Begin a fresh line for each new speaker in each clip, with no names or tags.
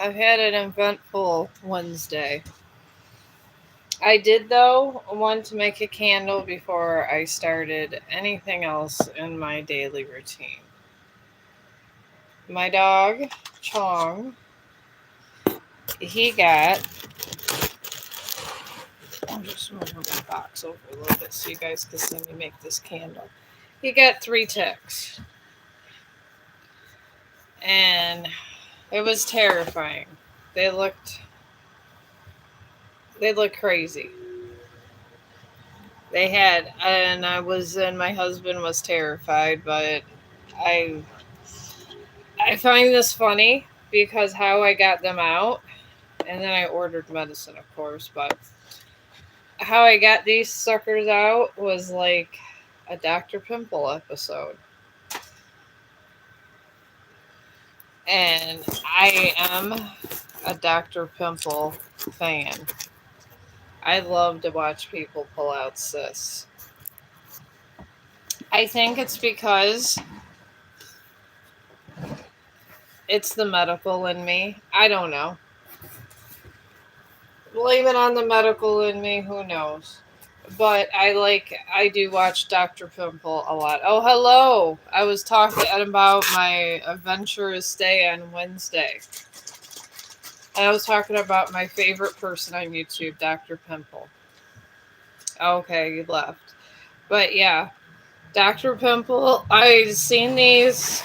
I've had an eventful Wednesday. I did, though, want to make a candle before I started anything else in my daily routine. My dog, Chong, he got. I'm just moving my box over a little bit so you guys can see me make this candle. He got three ticks, and it was terrifying. They looked they looked crazy. They had, and my husband was terrified, but I I find this funny because how I got them out, and then I ordered medicine, of course, but how I got these suckers out was like a Dr. Pimple episode. And I am a Dr. Pimple fan. I love to watch people pull out cysts. I think it's because it's the medical in me. I don't know. Blame it on the medical in me, who knows? But I do watch Dr. Pimple a lot. Oh, hello. I was talking about my adventurous day on Wednesday. And I was talking about my favorite person on YouTube, Dr. Pimple. Okay, you left. But yeah, Dr. Pimple, I seen these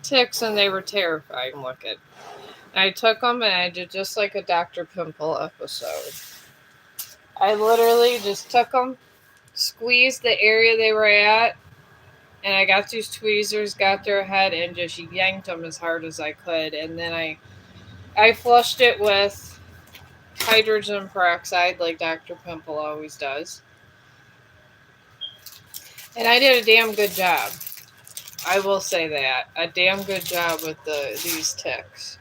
ticks and they were terrifying looking. I took them and I did just like a Dr. Pimple episode. I literally just took them, squeezed the area they were at, and I got these tweezers, got their head, and just yanked them as hard as I could. And then I flushed it with hydrogen peroxide, like Dr. Pimple always does. And I did a damn good job. I will say that, a damn good job with these ticks.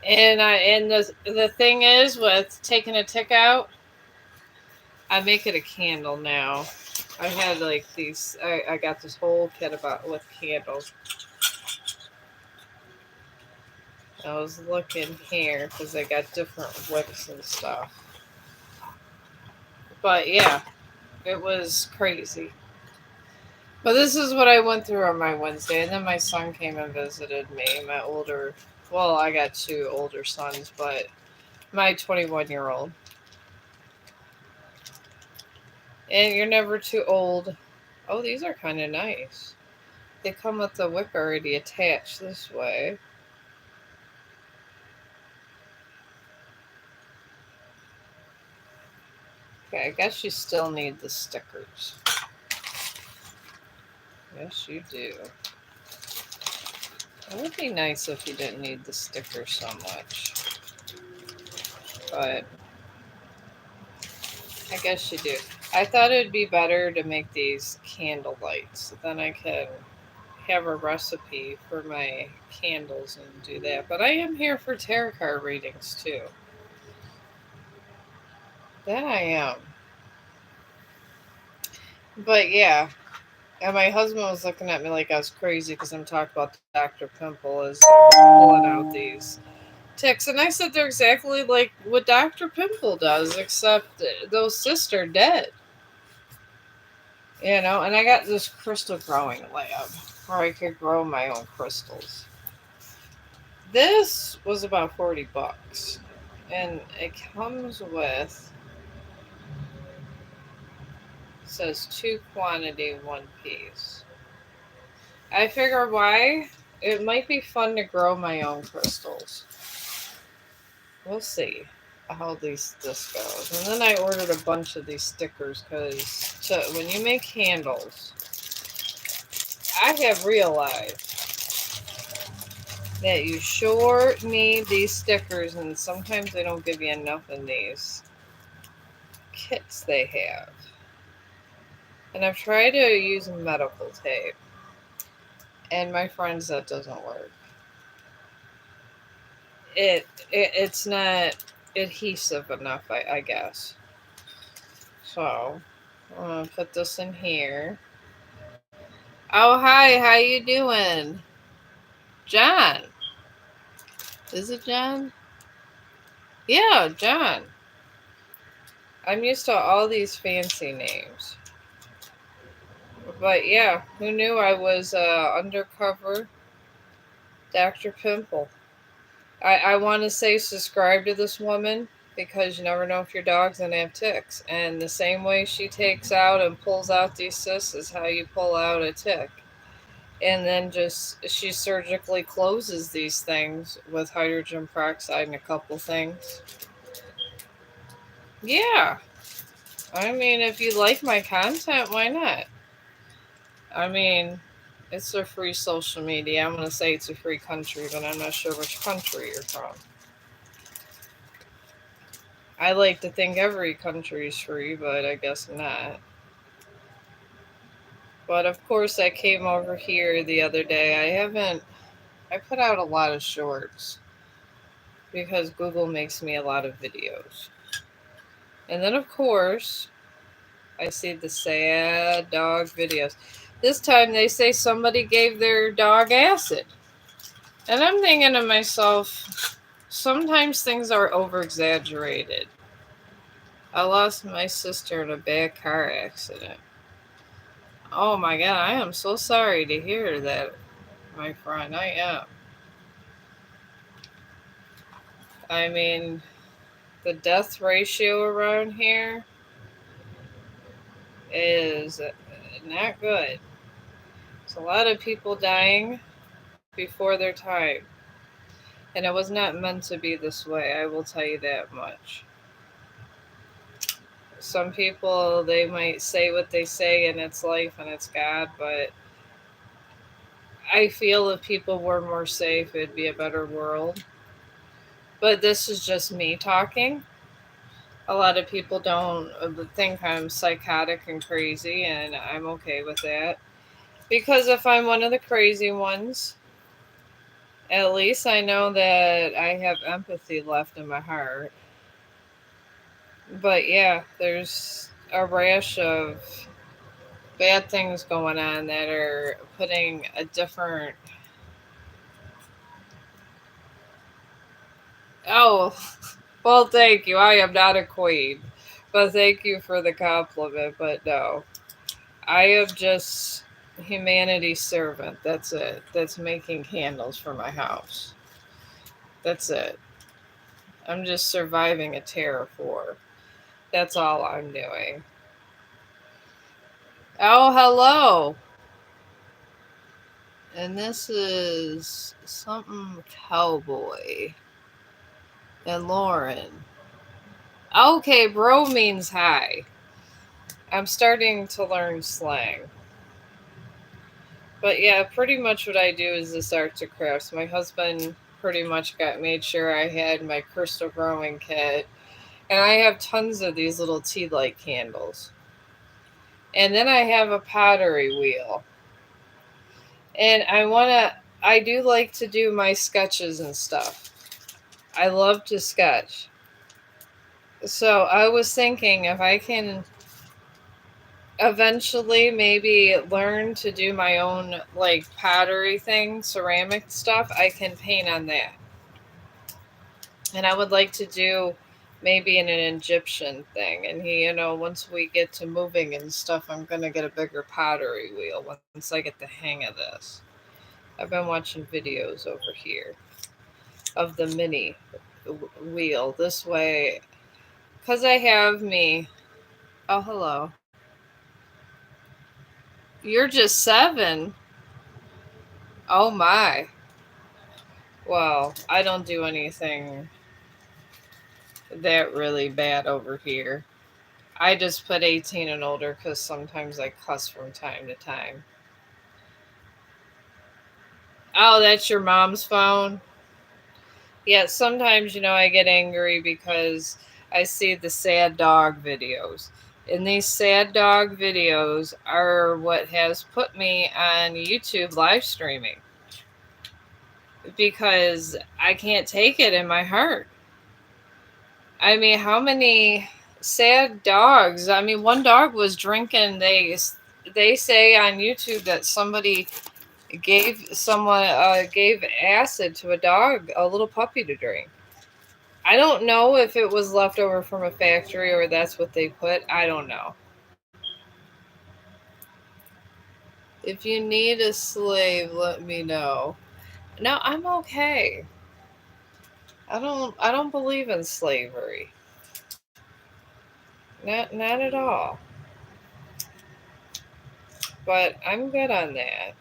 And the thing is, with taking a tick out, I make it a candle now. I had like these. I got this whole kit about with candles. I was looking here because I got different wicks and stuff. But yeah, it was crazy. But this is what I went through on my Wednesday, and then my son came and visited me. My older, well, I got two older sons, but my 21-year-old. And you're never too old. Oh, these are kind of nice. They come with the wick already attached this way. Okay, I guess you still need the stickers. Yes, you do. It would be nice if you didn't need the stickers so much. But I guess you do. I thought it'd be better to make these candle lights. Then I can have a recipe for my candles and do that. But I am here for tarot card readings too. That I am. But yeah, and my husband was looking at me like I was crazy because I'm talking about Dr. Pimple as pulling out these ticks. And I said they're exactly like what Dr. Pimple does, except those cysts are dead. And I got this crystal growing lab where I could grow my own crystals. This was about $40. And it comes with, says two quantity, one piece. I figure why? It might be fun to grow my own crystals. We'll see how this goes. And then I ordered a bunch of these stickers because when you make candles, I have realized that you sure need these stickers, and sometimes they don't give you enough in these kits they have. And I've tried to use medical tape, and my friends, that doesn't work. It's not adhesive enough, I guess. So I'm gonna put this in here. Oh, hi, how you doing, John? Is it John? Yeah, John. I'm used to all these fancy names. But yeah, who knew I was undercover Dr. Pimple? I want to say subscribe to this woman because you never know if your dog's going to have ticks. And the same way she takes out and pulls out these cysts is how you pull out a tick. And then just she surgically closes these things with hydrogen peroxide and a couple things. Yeah. I mean, if you like my content, why not? I mean, it's a free social media. I'm going to say it's a free country, but I'm not sure which country you're from. I like to think every country is free, but I guess not. But of course, I came over here the other day. I put out a lot of shorts because Google makes me a lot of videos. And then, of course, I see the sad dog videos. This time they say somebody gave their dog acid. And I'm thinking to myself, sometimes things are over exaggerated. I lost my sister in a bad car accident. Oh my god, I am so sorry to hear that, my friend. I am. I mean, the death ratio around here is not good. There's a lot of people dying before their time. And it was not meant to be this way, I will tell you that much. Some people, they might say what they say and it's life and it's God, but I feel if people were more safe, it'd be a better world. But this is just me talking. A lot of people don't think I'm psychotic and crazy, and I'm okay with that. Because if I'm one of the crazy ones, at least I know that I have empathy left in my heart. But yeah, there's a rash of bad things going on that are putting a different. Oh, well, thank you. I am not a queen. But thank you for the compliment. But no, I am just humanity's servant. That's it. That's making candles for my house. That's it. I'm just surviving a terror war. That's all I'm doing. Oh, hello. And this is something cowboy. And Lauren. Okay, bro means hi. I'm starting to learn slang. But yeah, pretty much what I do is this arts and crafts. My husband pretty much got made sure I had my crystal growing kit. And I have tons of these little tea light candles. And then I have a pottery wheel. And I do like to do my sketches and stuff. I love to sketch. So I was thinking if I can eventually maybe learn to do my own like pottery thing, ceramic stuff, I can paint on that. And I would like to do maybe an Egyptian thing. And once we get to moving and stuff, I'm gonna get a bigger pottery wheel once I get the hang of this. I've been watching videos over here of the mini wheel this way because I have me. Oh, hello. You're just 7. Oh my. Well, I don't do anything that really bad over here. I just put 18 and older because sometimes I cuss from time to time. Oh, that's your mom's phone? Yeah, sometimes, I get angry because I see the sad dog videos. And these sad dog videos are what has put me on YouTube live streaming because I can't take it in my heart. I mean, how many sad dogs? I mean, one dog was drinking. They say on YouTube that somebody gave acid to a dog, a little puppy, to drink. I don't know if it was left over from a factory or that's what they put. I don't know. If you need a slave, let me know. No, I'm okay. I don't believe in slavery. Not at all. But I'm good on that.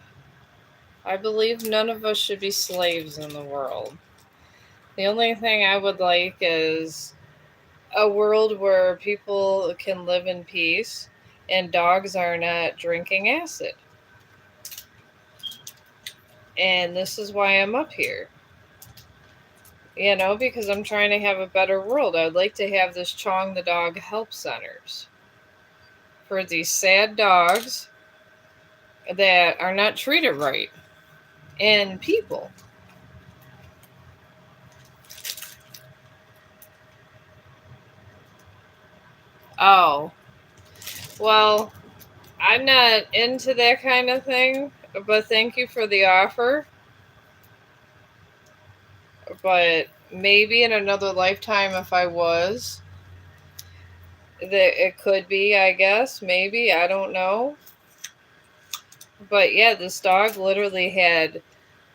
I believe none of us should be slaves in the world. The only thing I would like is a world where people can live in peace and dogs are not drinking acid. And this is why I'm up here. Because I'm trying to have a better world. I'd like to have this Chong the Dog help centers for these sad dogs that are not treated right and people. Oh, well, I'm not into that kind of thing, but thank you for the offer. But maybe in another lifetime, if I was, that it could be, I guess. Maybe. I don't know. But yeah, this dog literally had,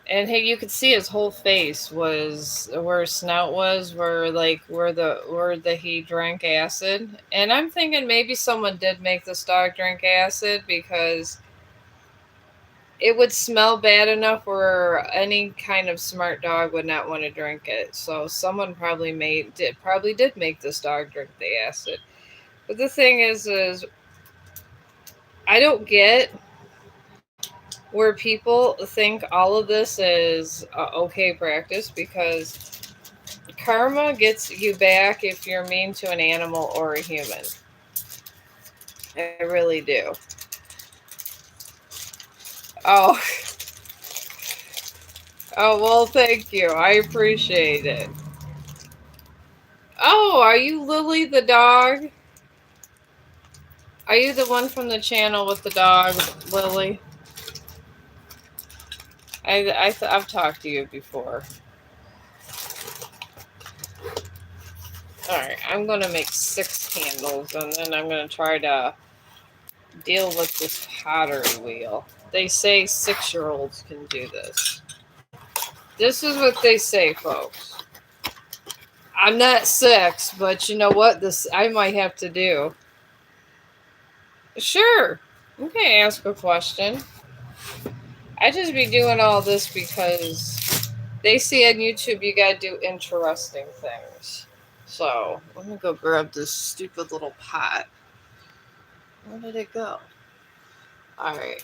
and hey, you could see his whole face was where his snout was, where he drank acid. And I'm thinking maybe someone did make this dog drink acid because it would smell bad enough where any kind of smart dog would not want to drink it. So someone probably did make this dog drink the acid. But the thing is I don't get where people think all of this is okay practice, because karma gets you back if you're mean to an animal or a human. I really do. Oh, oh well, thank you. I appreciate it. Oh, are you Lily the dog? Are you the one from the channel with the dog, Lily? I've talked to you before. All right, I'm gonna make 6 candles, and then I'm gonna try to deal with this pottery wheel. They say 6-year-olds can do this. This is what they say, folks. I'm not 6, but you know what? This I might have to do. Sure, you can ask a question. I just be doing all this because they see on YouTube you gotta do interesting things. So let me go grab this stupid little pot. Where did it go? Alright.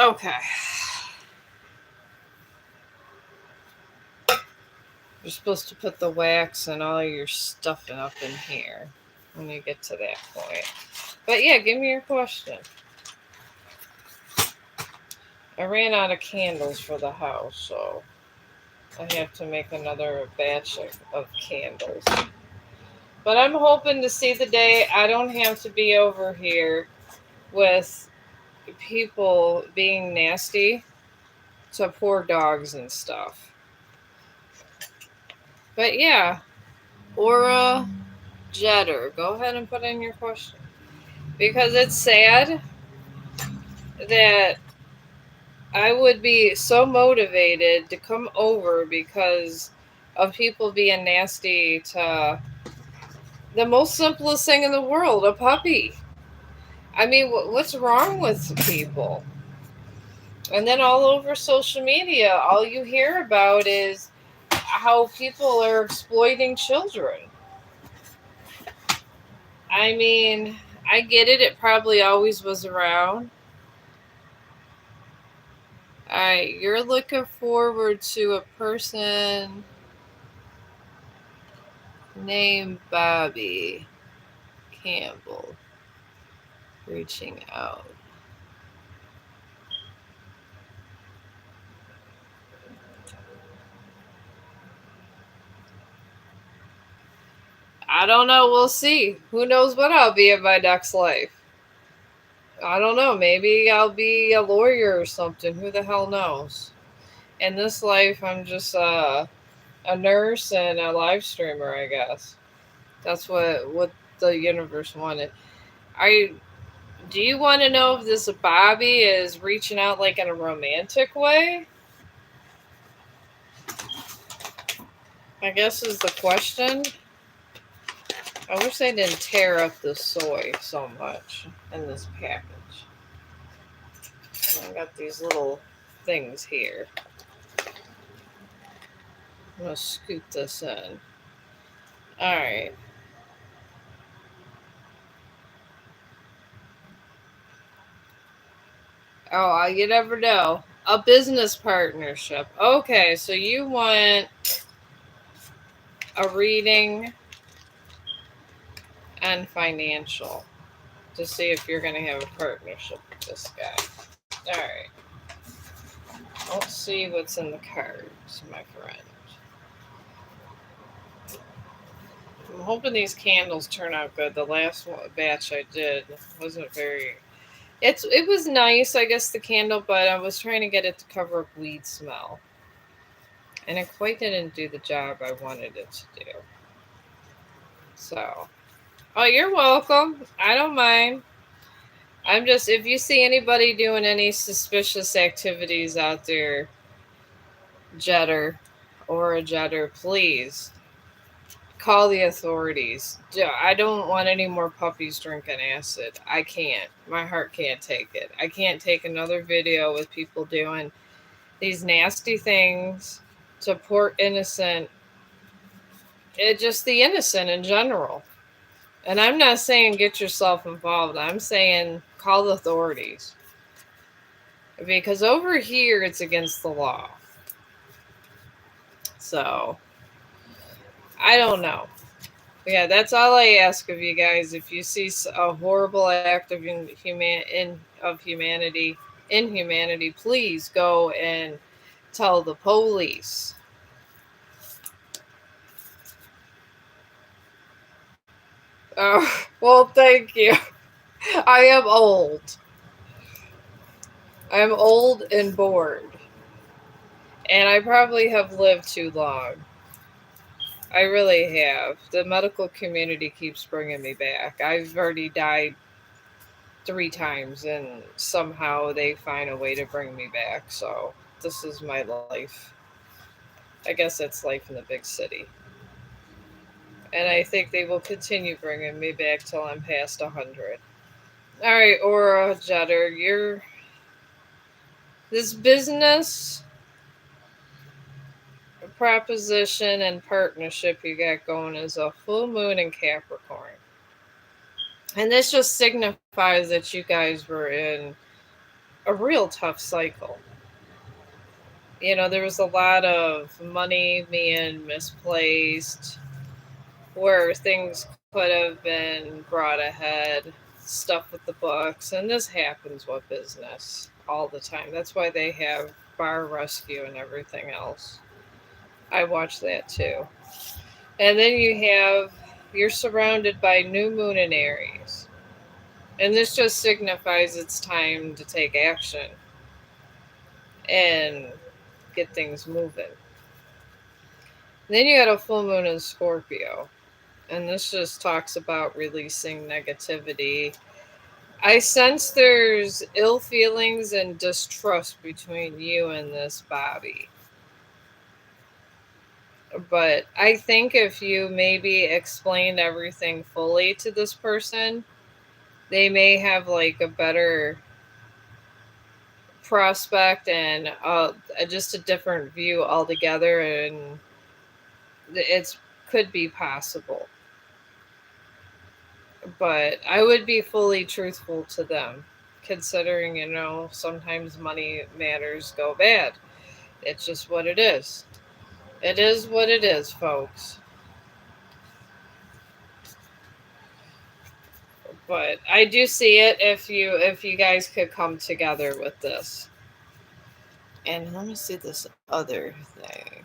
Okay. You're supposed to put the wax and all your stuff up in here when you get to that point. But yeah, give me your question. I ran out of candles for the house, so I have to make another batch of candles. But I'm hoping to see the day I don't have to be over here with people being nasty to poor dogs and stuff. But yeah, Aura Jetter, go ahead and put in your question. Because it's sad that I would be so motivated to come over because of people being nasty to the most simplest thing in the world, a puppy. I mean, what's wrong with people? And then all over social media, all you hear about is how people are exploiting children. I mean, I get it. It probably always was around. Alright, you're looking forward to a person named Bobby Campbell reaching out. I don't know. We'll see. Who knows what I'll be in my next life. I don't know. Maybe I'll be a lawyer or something. Who the hell knows? In this life, I'm just a nurse and a live streamer, I guess. That's what the universe wanted. I Do you want to know if this Bobby is reaching out like in a romantic way? I guess is the question. I wish they didn't tear up the soy so much in this package. And I got these little things here. I'm gonna scoot this in. All right. Oh, you never know. A business partnership. Okay, so you want a reading and financial to see if you're going to have a partnership with this guy. All right. Let's see what's in the cards, my friend. I'm hoping these candles turn out good. The last batch I did wasn't very. It was nice, I guess, the candle, but I was trying to get it to cover up weed smell, and it quite didn't do the job I wanted it to do. So, oh, you're welcome. I don't mind. I'm just, if you see anybody doing any suspicious activities out there, Jetter or a Jetter, please call the authorities. I don't want any more puppies drinking acid. I can't. My heart can't take it. I can't take another video with people doing these nasty things to poor innocent, just the innocent in general. And I'm not saying get yourself involved. I'm saying call the authorities. Because over here it's against the law. So, I don't know. Yeah, that's all I ask of you guys. If you see a horrible act of inhumanity, please go and tell the police. Oh, well, thank you. I am old. I'm old and bored. And I probably have lived too long. I really have. The medical community keeps bringing me back. I've already died 3 times, and somehow they find a way to bring me back. So this is my life. I guess that's life in the big city. And I think they will continue bringing me back till I'm past 100. All right, Aura Jetter, you're this business proposition and partnership you got going is a full moon in Capricorn. And this just signifies that you guys were in a real tough cycle. There was a lot of money being misplaced, where things could have been brought ahead, stuff with the books, and this happens with business all the time. That's why they have bar rescue and everything else. I watch that too. And then you're surrounded by new moon in Aries. And this just signifies it's time to take action and get things moving. And then you got a full moon in Scorpio. And this just talks about releasing negativity. I sense there's ill feelings and distrust between you and this Bobby. But I think if you maybe explained everything fully to this person, they may have like a better prospect and just a different view altogether, and it could be possible. But I would be fully truthful to them, considering, sometimes money matters go bad. It's just what it is. It is what it is, folks. But I do see it if you guys could come together with this. And let me see this other thing.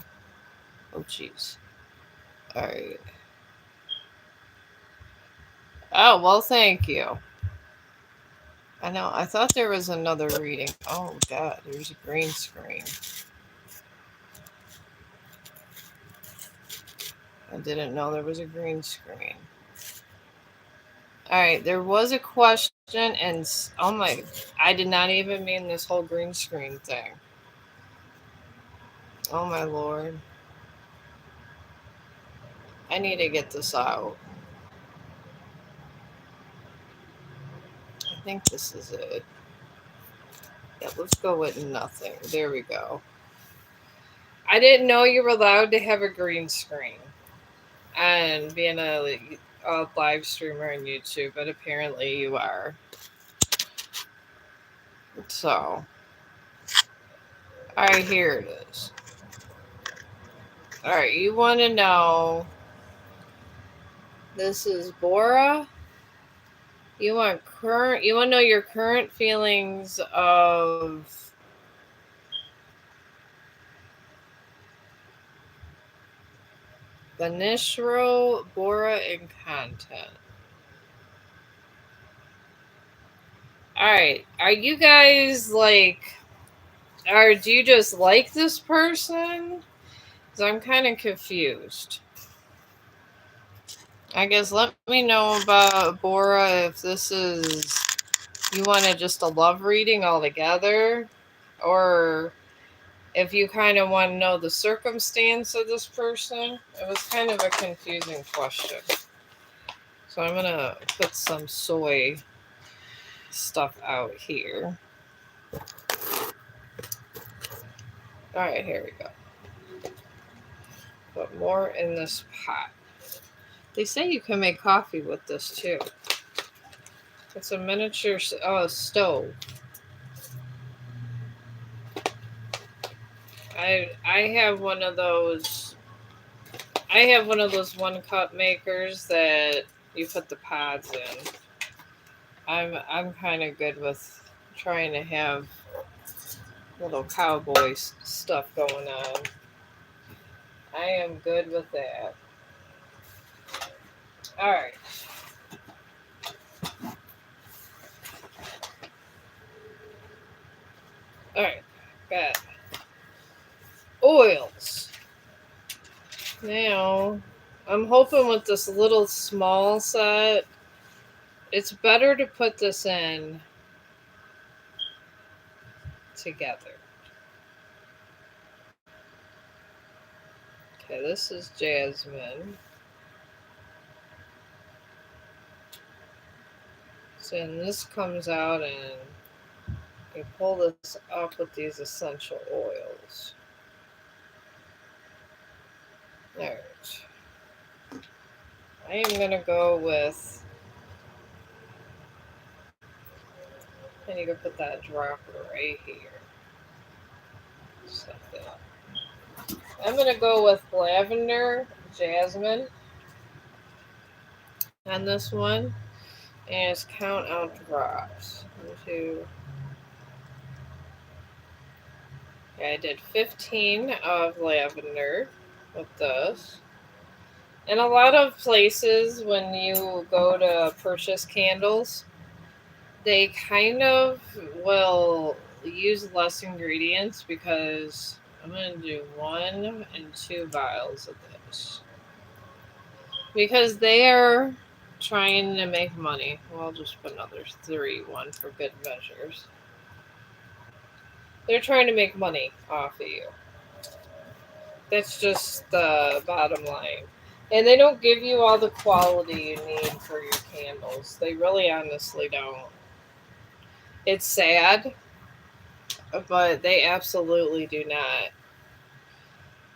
Oh jeez. All right. Oh, well, thank you. I know. I thought there was another reading. Oh God, there's a green screen. I didn't know there was a green screen. All right, there was a question, and oh my, I did not even mean this whole green screen thing. Oh my lord. I need to get this out. I think this is it. Yeah, let's go with nothing. There we go. I didn't know you were allowed to have a green screen and being a live streamer on YouTube, but apparently you are. So, all right, here it is. All right, you want to know. This is Bora. You want current. You want to know your current feelings of Benishro, Bora, and content. All right, are you guys like? Or do you just like this person? Because I'm kind of confused. I guess let me know about Bora if this is you wanted just a love reading altogether, or if you kind of want to know the circumstance of this person. It was kind of a confusing question. So I'm going to put some soy stuff out here. All right, here we go. Put more in this pot. They say you can make coffee with this too. It's a miniature stove. I have one of those. I have one of those 1 cup makers that you put the pods in. I'm kind of good with trying to have little cowboy stuff going on. I am good with that. All right. All right. Got oils. Now, I'm hoping with this little small set, it's better to put this in together. Okay, this is jasmine. So and this comes out and you pull this up with these essential oils. Alright. I am going to go with, and you can put that dropper right here. Just like that. I'm going to go with lavender, jasmine on this one. And just count out drops. 1, 2. Okay, I did 15 of lavender with this. In a lot of places, when you go to purchase candles, they kind of will use less ingredients because I'm going to do 1 and 2 vials of this. Because they are trying to make money. Well, I'll just put another 3, 1 for good measures. They're trying to make money off of you. That's just the bottom line. And they don't give you all the quality you need for your candles. They really honestly don't. It's sad, but they absolutely do not.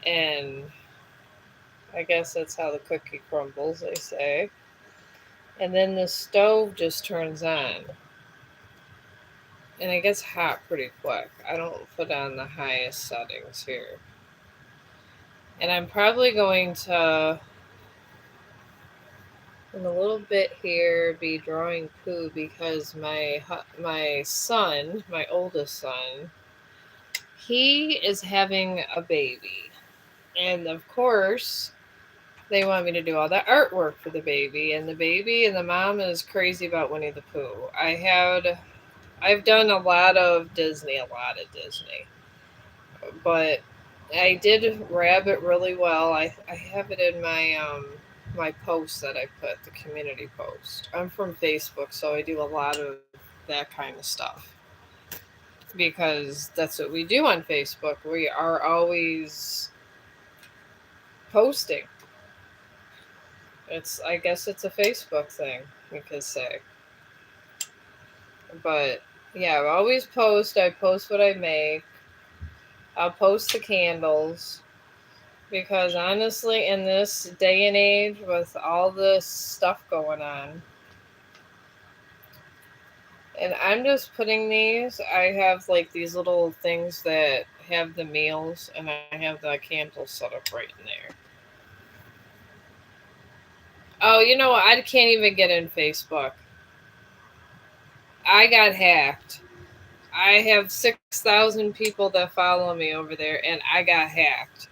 And I guess that's how the cookie crumbles, they say. And then the stove just turns on. And it gets hot pretty quick. I don't put on the highest settings here. And I'm probably going to, in a little bit here, be drawing poo because my son, my oldest son, he is having a baby. And of course, they want me to do all the artwork for the baby. And the baby and the mom is crazy about Winnie the Pooh. I had I've done a lot of Disney, but I did Rabbit really well. I have it in my post that I put, the community post. I'm from Facebook, so I do a lot of that kind of stuff because that's what we do on Facebook. We are always posting. It's, I guess it's a Facebook thing, you could say. But yeah, I always post. I post what I make. I'll post the candles because honestly, in this day and age with all this stuff going on, and I'm just putting these, I have like these little things that have the meals, and I have the candles set up right in there. Oh, you know what? I can't even get in Facebook. I got hacked. I have 6,000 people that follow me over there, and I got hacked.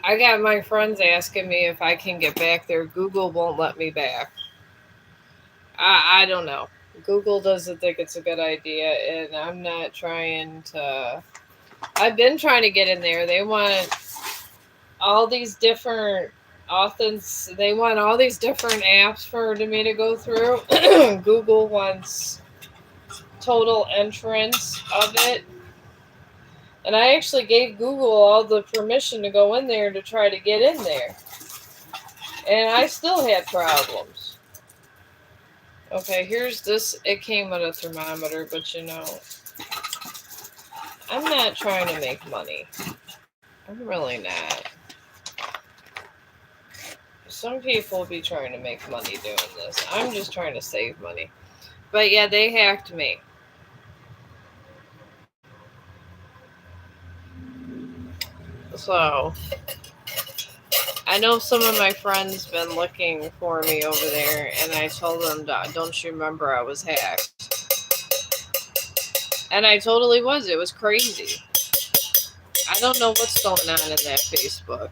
I got my friends asking me if I can get back there. Google won't let me back. I don't know. Google doesn't think it's a good idea, and I'm not trying to. I've been trying to get in there. They want all these different authors. They want all these different apps for me to go through. Google wants total entrance of it. And I actually gave Google all the permission to go in there to try to get in there. And I still had problems. Okay, here's this. It came with a thermometer, but you know, I'm not trying to make money. I'm really not. Some people be trying to make money doing this. I'm just trying to save money. But yeah, they hacked me. So I know some of my friends been looking for me over there, and I told them, "Don't you remember I was hacked?" And I totally was. It was crazy. I don't know what's going on in that Facebook.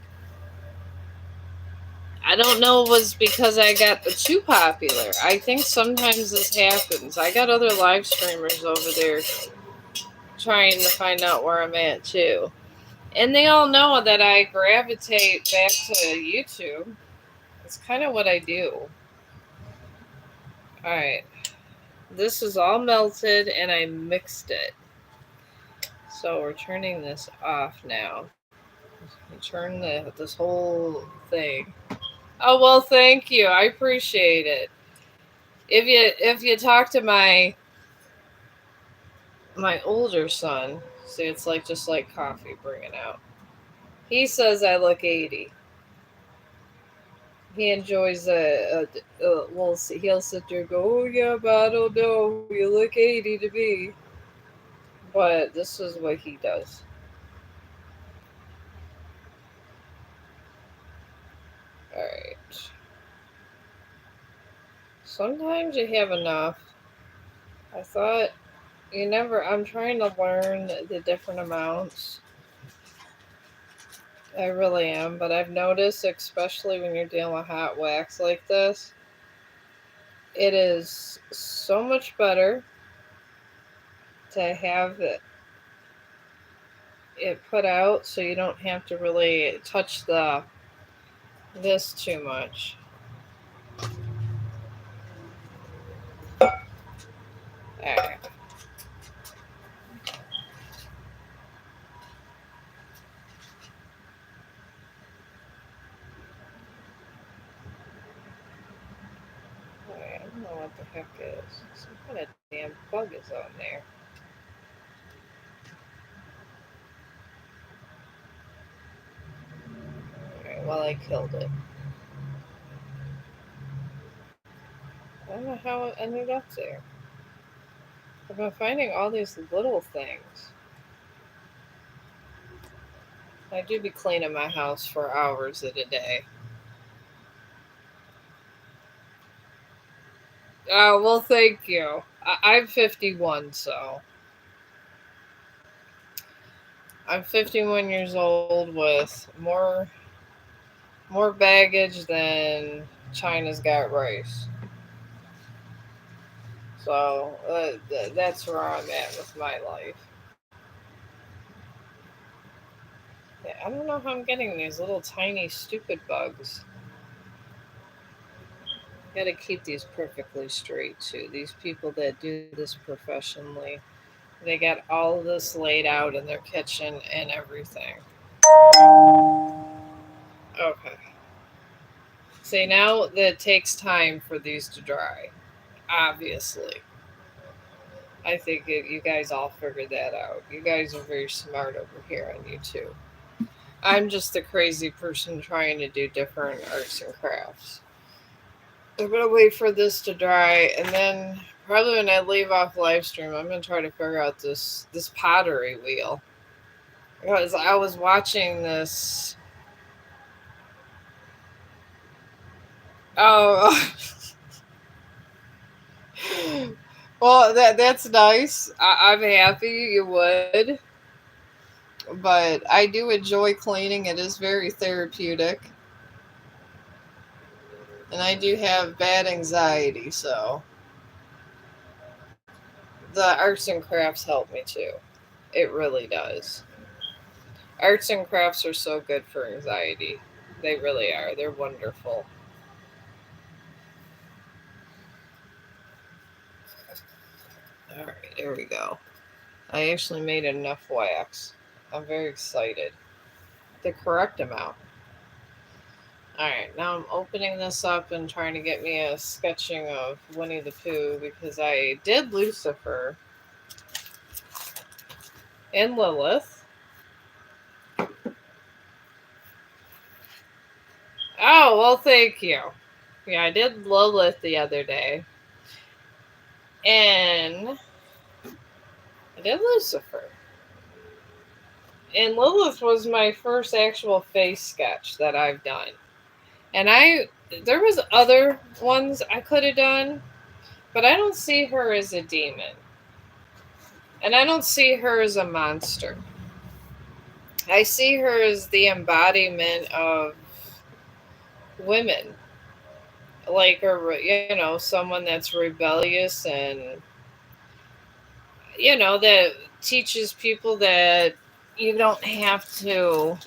I don't know if it was because I got too popular. I think sometimes this happens. I got other live streamers over there trying to find out where I'm at too. And they all know that I gravitate back to YouTube. It's kind of what I do. Alright. This is all melted and I mixed it. So we're turning this off now. Turn this whole thing. Oh well, thank you. I appreciate it. If you talk to my older son, see, it's like just like coffee bringing out. He says I look 80. He enjoys we'll see. He'll sit there and go, oh yeah, but I don't know. You look 80 to me. But this is what he does. All right. Sometimes you have enough. I thought you never. I'm trying to learn the different amounts. I really am, but I've noticed, especially when you're dealing with hot wax like this, it is so much better to have it put out so you don't have to really touch the this too much. Alright. Alright, I don't know what the heck is. Some kind of damn bug is on there. Alright, well, I killed it. I don't know how it ended up there. I've been finding all these little things. I do be cleaning my house for hours at a day. Oh, well, thank you. I'm 51, so. I'm 51 years old with more baggage than China's got rice. So that's where I'm at with my life. Yeah, I don't know how I'm getting these little tiny stupid bugs. Got to keep these perfectly straight too. These people that do this professionally, they got all of this laid out in their kitchen and everything. Okay. See, now that takes time for these to dry. Obviously, I think you guys all figured that out. You guys are very smart over here on YouTube. I'm just the crazy person trying to do different arts and crafts. I'm gonna wait for this to dry, and then probably when I leave off live stream, I'm gonna try to figure out this pottery wheel. Because I was watching this. Oh, well, that's nice. I'm happy you would, but I do enjoy cleaning. It is very therapeutic, and I do have bad anxiety, so the arts and crafts help me too. It really does. Arts and crafts are so good for anxiety. They really are. They're wonderful. All right, here we go. I actually made enough wax. I'm very excited. The correct amount. All right, now I'm opening this up and trying to get me a sketching of Winnie the Pooh because I did Lucifer and Lilith. Oh, well, thank you. Yeah, I did Lilith the other day. And I did Lucifer. And Lilith was my first actual face sketch that I've done. And there was other ones I could have done, but I don't see her as a demon. And I don't see her as a monster. I see her as the embodiment of women, like someone that's rebellious and that teaches people that you don't have to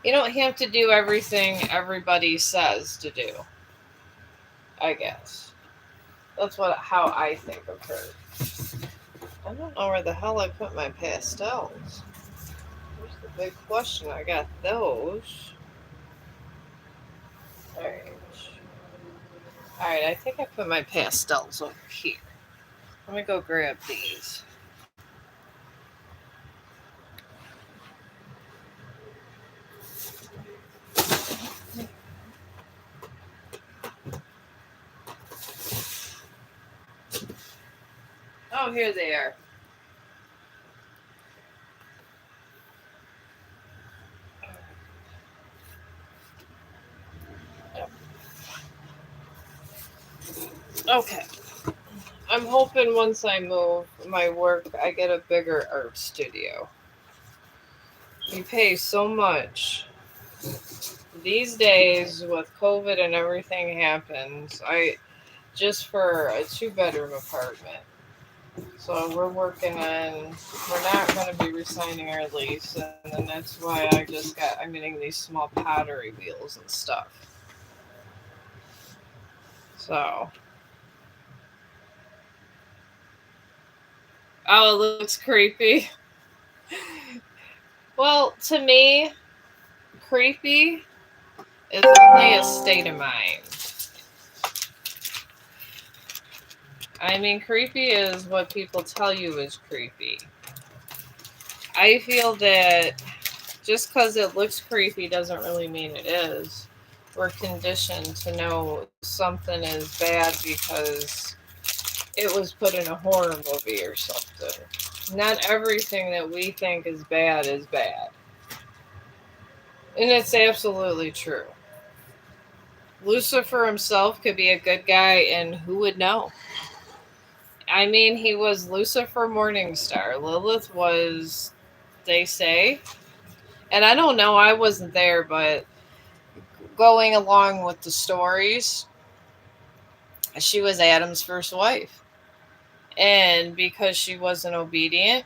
you don't have to do everything everybody says to do. I guess that's how I think of her. I don't know where the hell I put my pastels. Here's the big question. I got those. All right. All right, I think I put my pastels over here. Let me go grab these. Oh, here they are. Okay. I'm hoping once I move my work, I get a bigger art studio. You pay so much these days with COVID and everything happens. I just for a 2-bedroom apartment. So we're not going to be resigning our lease, and then that's why I'm getting these small pottery wheels and stuff. So, oh, it looks creepy. Well, to me, creepy is only a state of mind. I mean, creepy is what people tell you is creepy. I feel that just because it looks creepy doesn't really mean it is. We're conditioned to know something is bad because it was put in a horror movie or something. Not everything that we think is bad is bad. And it's absolutely true. Lucifer himself could be a good guy, and who would know? I mean, he was Lucifer Morningstar. Lilith was, they say, and I don't know, I wasn't there, but going along with the stories, She was Adam's first wife. And because she wasn't obedient,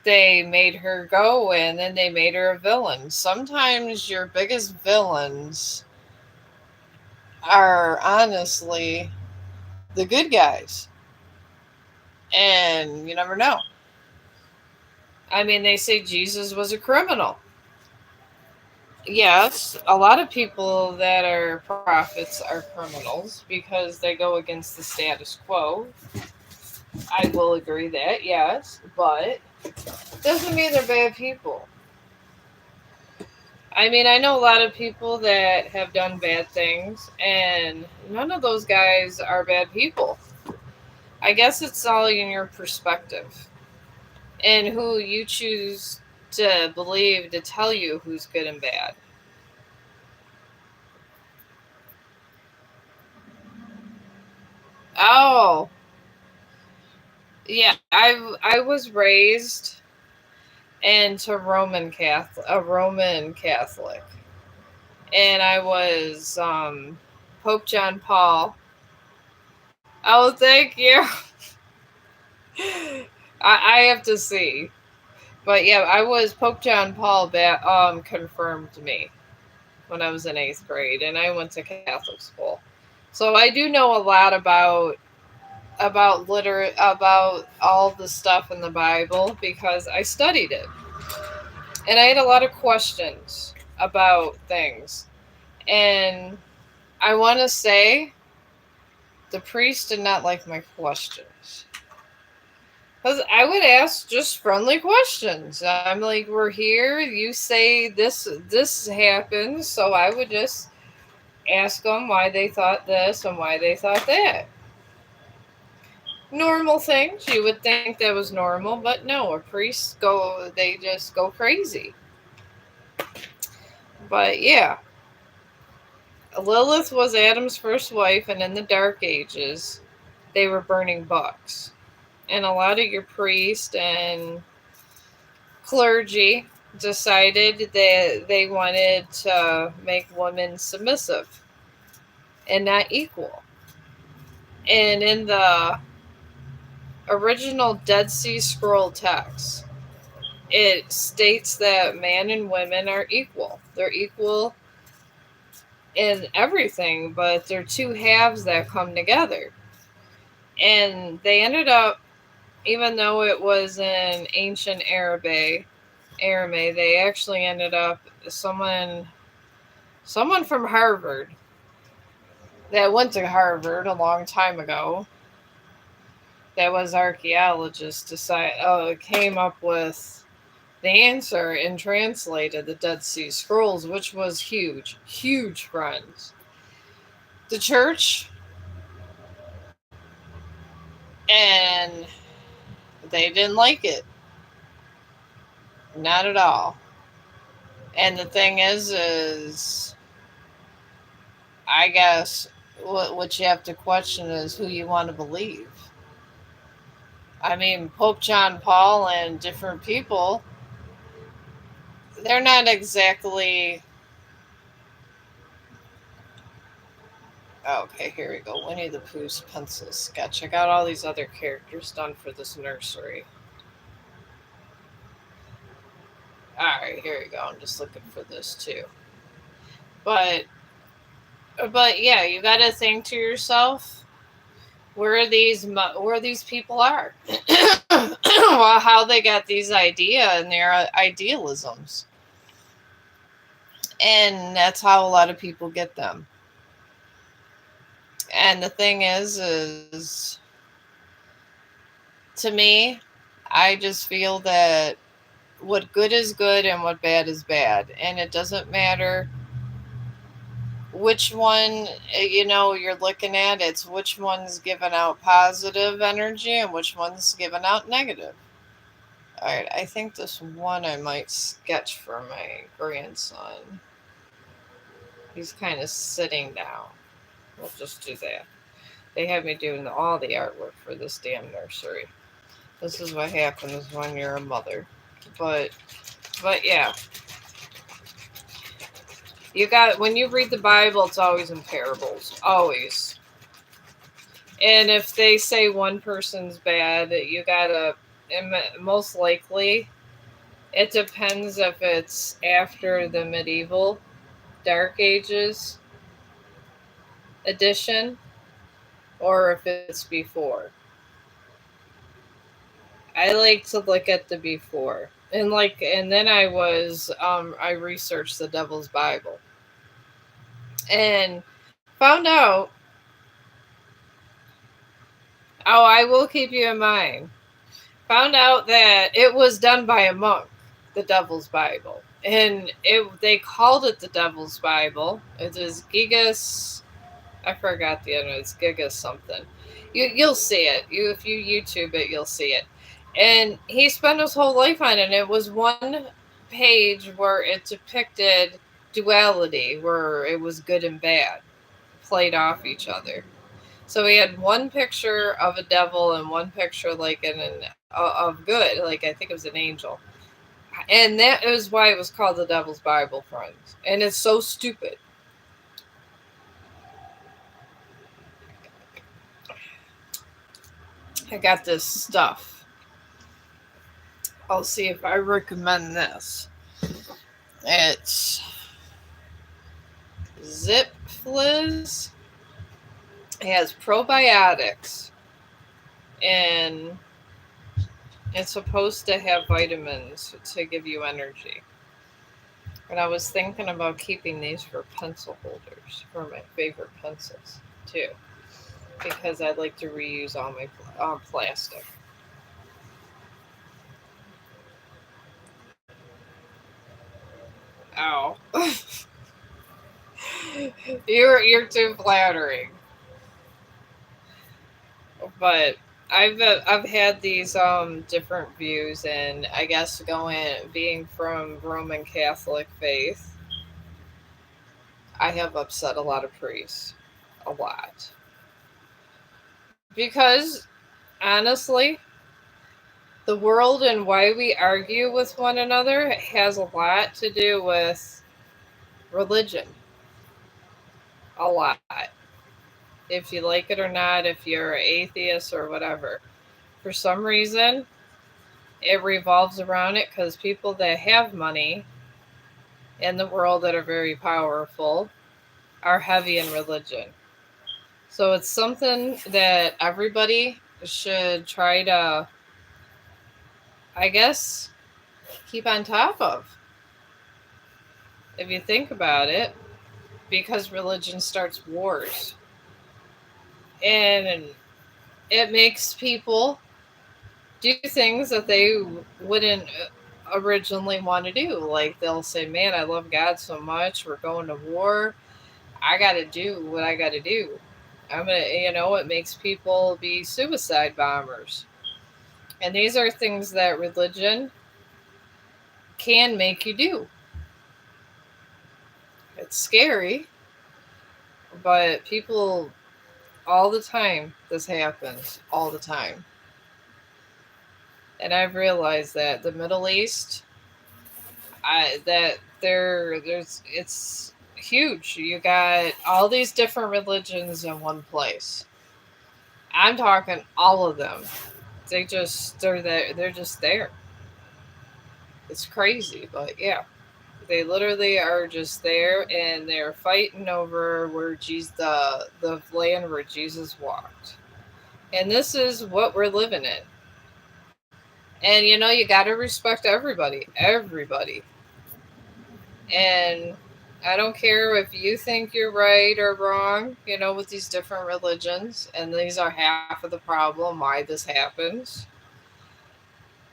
they made her go and then they made her a villain. Sometimes your biggest villains are honestly the good guys. And you never know. I mean, they say Jesus was a criminal. Yes, a lot of people that are prophets are criminals because they go against the status quo. I will agree that, yes, but doesn't mean they're bad people. I mean, I know a lot of people that have done bad things, and none of those guys are bad people. I guess it's all in your perspective and who you choose to believe to tell you who's good and bad. Oh, yeah, I was raised into a Roman Catholic, and I was Pope John Paul. Oh, thank you. I have to see. But yeah, I was Pope John Paul confirmed me when I was in 8th grade, and I went to Catholic school, so I do know a lot about all the stuff in the Bible because I studied it, and I had a lot of questions about things, and I want to say the priest did not like my questions. Because I would ask just friendly questions. I'm like, we're here. You say this happened, so I would just ask them why they thought this and why they thought that. Normal things. You would think that was normal, but no. A priest they just go crazy. But yeah, Lilith was Adam's first wife, and in the Dark Ages, they were burning books. And a lot of your priests and clergy decided that they wanted to make women submissive and not equal. And in the original Dead Sea Scroll text, it states that man and women are equal. They're equal in everything, but they're two halves that come together. And they ended up, even though it was in ancient Aramaic, they actually ended up someone from Harvard that went to Harvard a long time ago that was archaeologist came up with the answer and translated the Dead Sea Scrolls, which was huge, friends. The church, and they didn't like it, not at all. And the thing is I guess what you have to question is who you want to believe. I mean, Pope John Paul and different people, they're not exactly. Okay, here we go. Winnie the Pooh's pencil sketch. I got all these other characters done for this nursery. Alright, here we go. I'm just looking for this too. But yeah, you gotta think to yourself where these people are, well, how they got these and their idealisms, and that's how a lot of people get them. And the thing is to me, I just feel that what good is good and what bad is bad, and it doesn't matter which one you're looking at. It's which one's giving out positive energy and which one's giving out negative. All right, I think this one I might sketch for my grandson. He's kind of sitting down. We'll just do that. They have me doing all the artwork for this damn nursery. This is what happens when you're a mother. But yeah. You got when you read the Bible, it's always in parables, always. And if they say one person's bad, you gotta, most likely, it depends if it's after the medieval Dark Ages edition or if it's before. I like to look at the before. And then I researched the Devil's Bible and found out, oh, I will keep you in mind. Found out that it was done by a monk, the Devil's Bible. And they called it the Devil's Bible. It is Gigas, I forgot the other. It's Gigas something. You'll see it. If you YouTube it, you'll see it. And he spent his whole life on it. And it was one page where it depicted duality, where it was good and bad, played off each other. So he had one picture of a devil and one picture like of good, like I think it was an angel, and that is why it was called the Devil's Bible, friends. And it's so stupid. I got this stuff. I'll see if I recommend this. It's Zip Fizz. It has probiotics, and it's supposed to have vitamins to give you energy. And I was thinking about keeping these for pencil holders for my favorite pencils too, because I'd like to reuse all my plastic. Ow. You're too flattering. But I've had these different views, and I guess being from Roman Catholic faith, I have upset a lot of priests, a lot, because honestly, the world and why we argue with one another has a lot to do with religion. A lot. If you like it or not, if you're an atheist or whatever. For some reason, it revolves around it because people that have money in the world that are very powerful are heavy in religion. So it's something that everybody should try to, I guess, keep on top of. If you think about it, because religion starts wars. And it makes people do things that they wouldn't originally want to do. Like they'll say, "Man, I love God so much. We're going to war. I got to do what I got to do." It makes people be suicide bombers. And these are things that religion can make you do. It's scary, but people all the time, this happens all the time. And I've realized that the Middle East, there's it's huge. You got all these different religions in one place. I'm talking all of them. They're there. They're just there. It's crazy, but yeah, they literally are just there, and they're fighting over where the land where Jesus walked. And this is what we're living in. And you got to respect everybody. And I don't care if you think you're right or wrong, with these different religions, and these are half of the problem why this happens.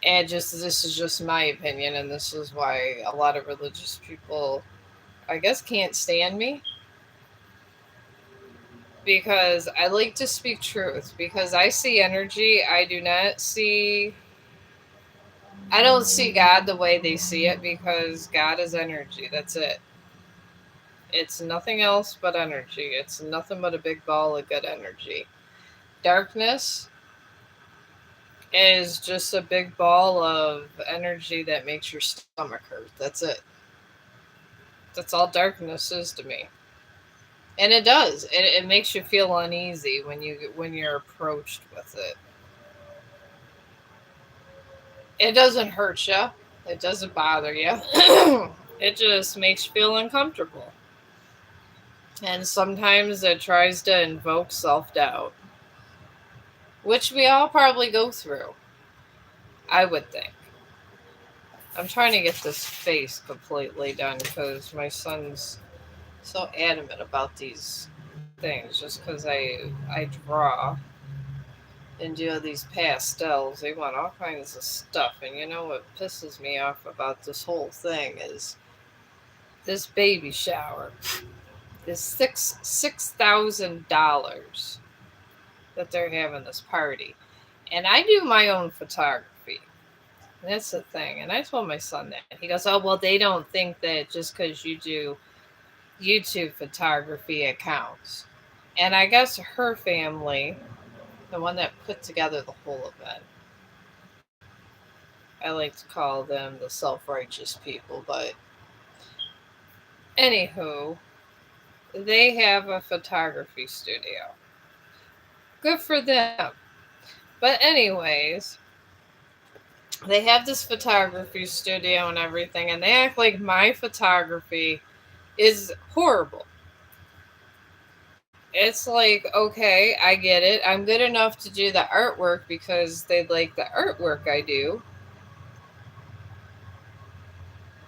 And just this is just my opinion, and this is why a lot of religious people, I guess, can't stand me, because I like to speak truth, because I see energy. I don't see God the way they see it, because God is energy. That's it. It's nothing else but energy. It's nothing but a big ball of good energy. Darkness is just a big ball of energy that makes your stomach hurt. That's it. That's all darkness is to me. And it does. It makes you feel uneasy when you're approached with it. It doesn't hurt you. It doesn't bother you. It just makes you feel uncomfortable. And sometimes it tries to invoke self doubt, which we all probably go through, I would think. I'm trying to get this face completely done because my son's so adamant about these things just because I draw and do these pastels. They want all kinds of stuff. And you know what pisses me off about this whole thing is this baby shower. This $6,000 that they're having this party. And I do my own photography. That's the thing. And I told my son that. He goes, "Oh, well, they don't think that just because you do YouTube photography, it counts." And I guess her family, the one that put together the whole event, I like to call them the self righteous people. But anywho, they have a photography studio. Good for them. But, anyways, they have this photography studio and everything, and they act like my photography is horrible. It's like, okay, I get it. I'm good enough to do the artwork because they like the artwork I do.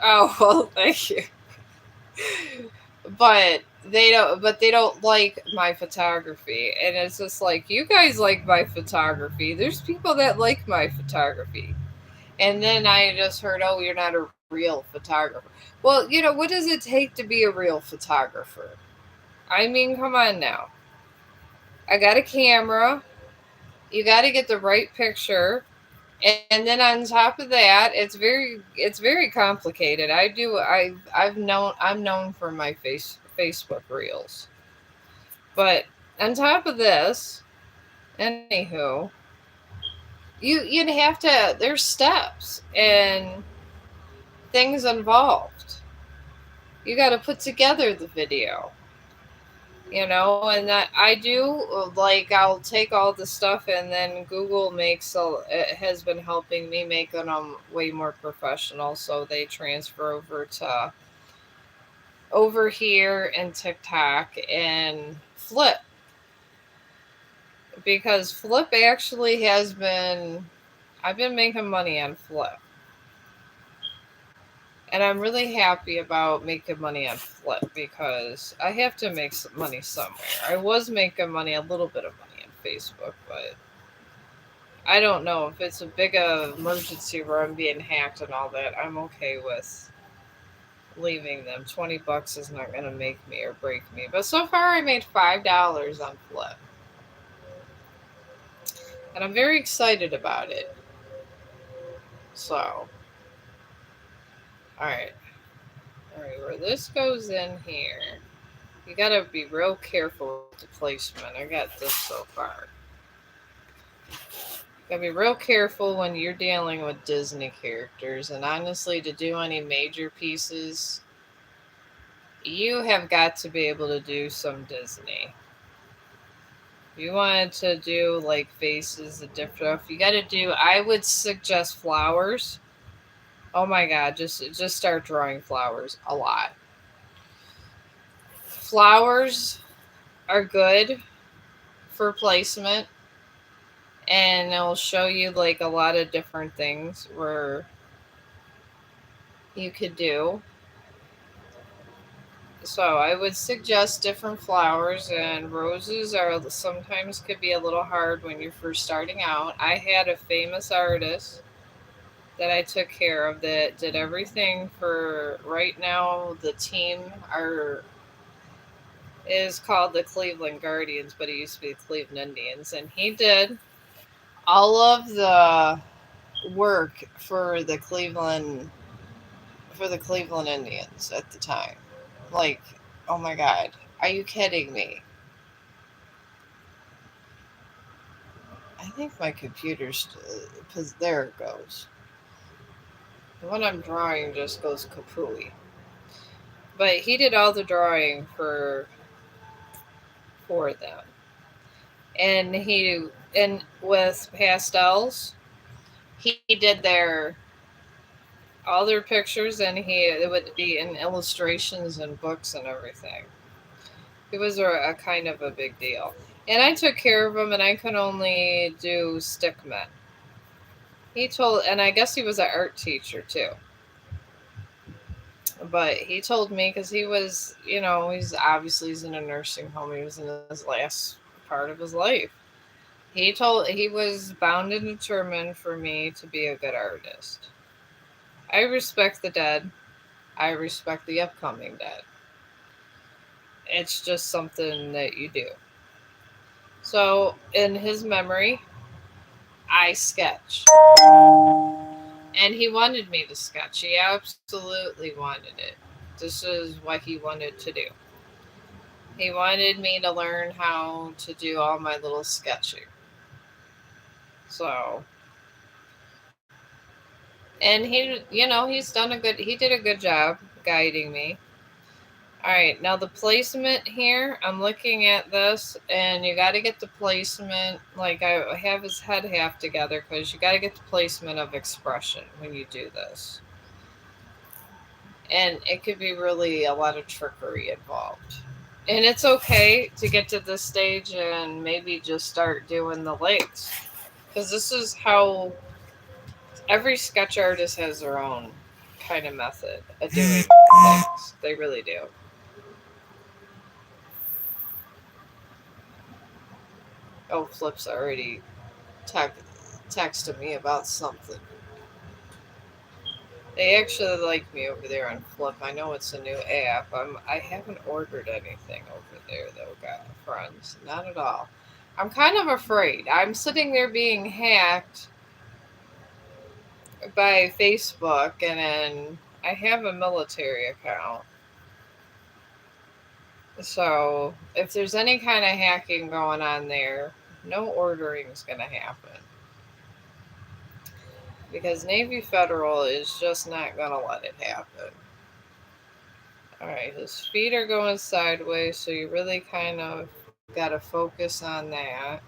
Oh, well, thank you. But they don't like my photography. And it's just like, you guys like my photography. There's people that like my photography. And then I just heard, "Oh, you're not a real photographer." Well, what does it take to be a real photographer? I mean, come on now. I got a camera. You got to get the right picture. And then on top of that, it's very complicated. I'm known for my Facebook reels. But on top of this, anywho, you'd have to there's steps and things involved. You got to put together the video, and that I do. Like, I'll take all the stuff, and then Google it has been helping me make them way more professional, so they transfer over here in TikTok and Flip, because Flip actually has been I've been making money on Flip. And I'm really happy about making money on Flip because I have to make some money somewhere. I was making money, a little bit of money on Facebook, but I don't know if it's a big emergency where I'm being hacked and all that. I'm okay with leaving them. $20 is not going to make me or break me. But so far, I made $5 on Flip, and I'm very excited about it. So, all right, where this goes in here. You gotta be real careful with the placement. I got this so far. Gotta be real careful when you're dealing with Disney characters. And honestly, to do any major pieces, you have got to be able to do some Disney. If you wanted to do like faces and different stuff, you gotta do. I would suggest flowers. Oh my god, just start drawing flowers a lot. Flowers are good for placement, and it'll show you like a lot of different things where you could do. So I would suggest different flowers, and roses are sometimes could be a little hard when you're first starting out. I had a famous artist that I took care of that did everything for right now. The team are is called the Cleveland Guardians, but it used to be the Cleveland Indians, and he did all of the work for the Cleveland Indians at the time. Like, oh my god, are you kidding me? I think my computer's because there it goes. The one I'm drawing just goes kapooey. But he did all the drawing for them, and with pastels, he did their all their pictures, and it would be in illustrations and books and everything. He was a kind of a big deal, and I took care of him, and I could only do stickmen. And I guess he was an art teacher too. But he told me because he was, he's in a nursing home. He was in his last part of his life. He was bound and determined for me to be a good artist. I respect the dead. I respect the upcoming dead. It's just something that you do. So, in his memory, I sketch. And he wanted me to sketch. He absolutely wanted it. This is what he wanted to do. He wanted me to learn how to do all my little sketching. So, and he did a good job guiding me. All right, now the placement here, I'm looking at this, and you got to get the placement. Like, I have his head half together because you got to get the placement of expression when you do this. And it could be really a lot of trickery involved. And it's okay to get to this stage and maybe just start doing the legs. Because this is how every sketch artist has their own kind of method of doing things. They really do. Oh, Flip's already texted me about something. They actually like me over there on Flip. I know it's a new app. I haven't ordered anything over there though, friends. Not at all. I'm kind of afraid. I'm sitting there being hacked by Facebook, and then I have a military account. So if there's any kind of hacking going on there, no ordering is going to happen. Because Navy Federal is just not going to let it happen. Alright, his feet are going sideways, so you really kind of got to focus on that.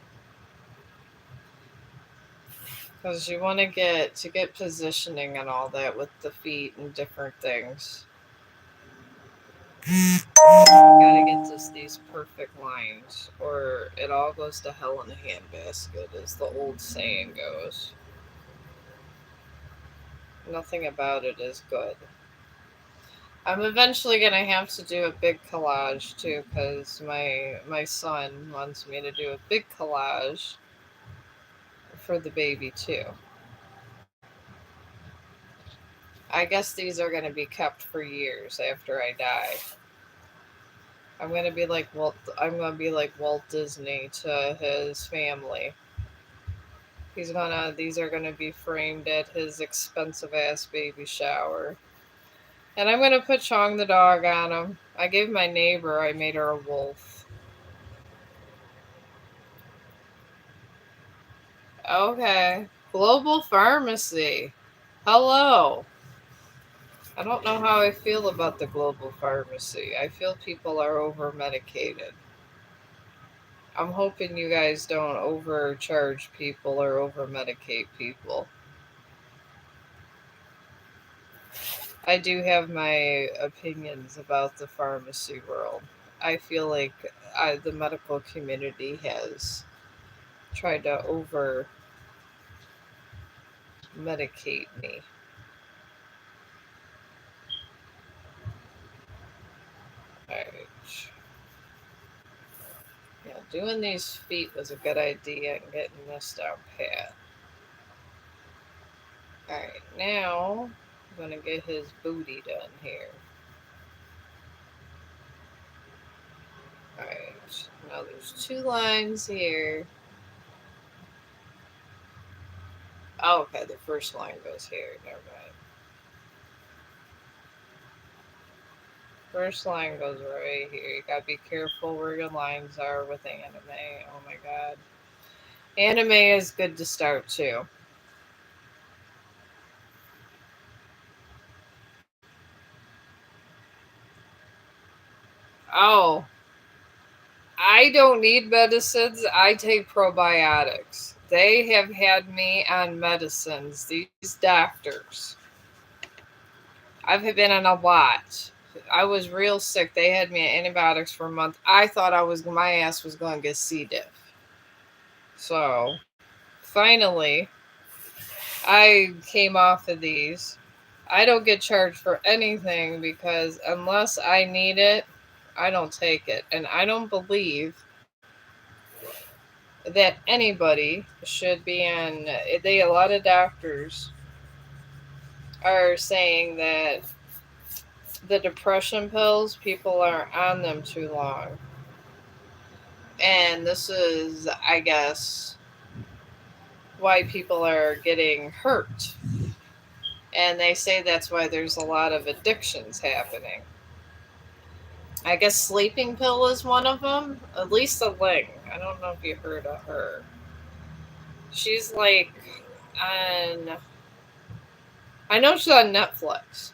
Because you want to get positioning and all that with the feet and different things. You gotta get these perfect lines, or it all goes to hell in a handbasket, as the old saying goes. Nothing about it is good. I'm eventually gonna have to do a big collage too, because my son wants me to do a big collage for the baby too. I guess these are gonna be kept for years after I die. I'm gonna be like Walt Disney to his family. These are gonna be framed at his expensive ass baby shower. And I'm gonna put Chong the dog on them. I gave my neighbor, I made her a wolf. Okay. Global Pharmacy. Hello. I don't know how I feel about the global pharmacy. I feel people are over medicated. I'm hoping you guys don't overcharge people or over medicate people. I do have my opinions about the pharmacy world. I feel like the medical community has tried to over medicate me. Alright. Yeah, doing these feet was a good idea and getting this down pat. Alright, now I'm going to get his booty done here. Alright, now there's two lines here. Oh, okay, the first line goes here. Never mind. First line goes right here. You gotta be careful where your lines are with anime. Oh my god. Anime is good to start too. Oh, I don't need medicines. I take probiotics. They have had me on medicines, these doctors. I've been on a lot. I was real sick. They had me on antibiotics for a month. I thought my ass was going to get C. diff. So finally, I came off of these. I don't get charged for anything because unless I need it, I don't take it. And I don't believe that anybody should be on. A lot of doctors are saying that the depression pills, people are on them too long. And this is, I guess, why people are getting hurt. And they say that's why there's a lot of addictions happening. I guess sleeping pill is one of them. Lisa Ling. I don't know if you heard of her. She's like on. I know she's on Netflix.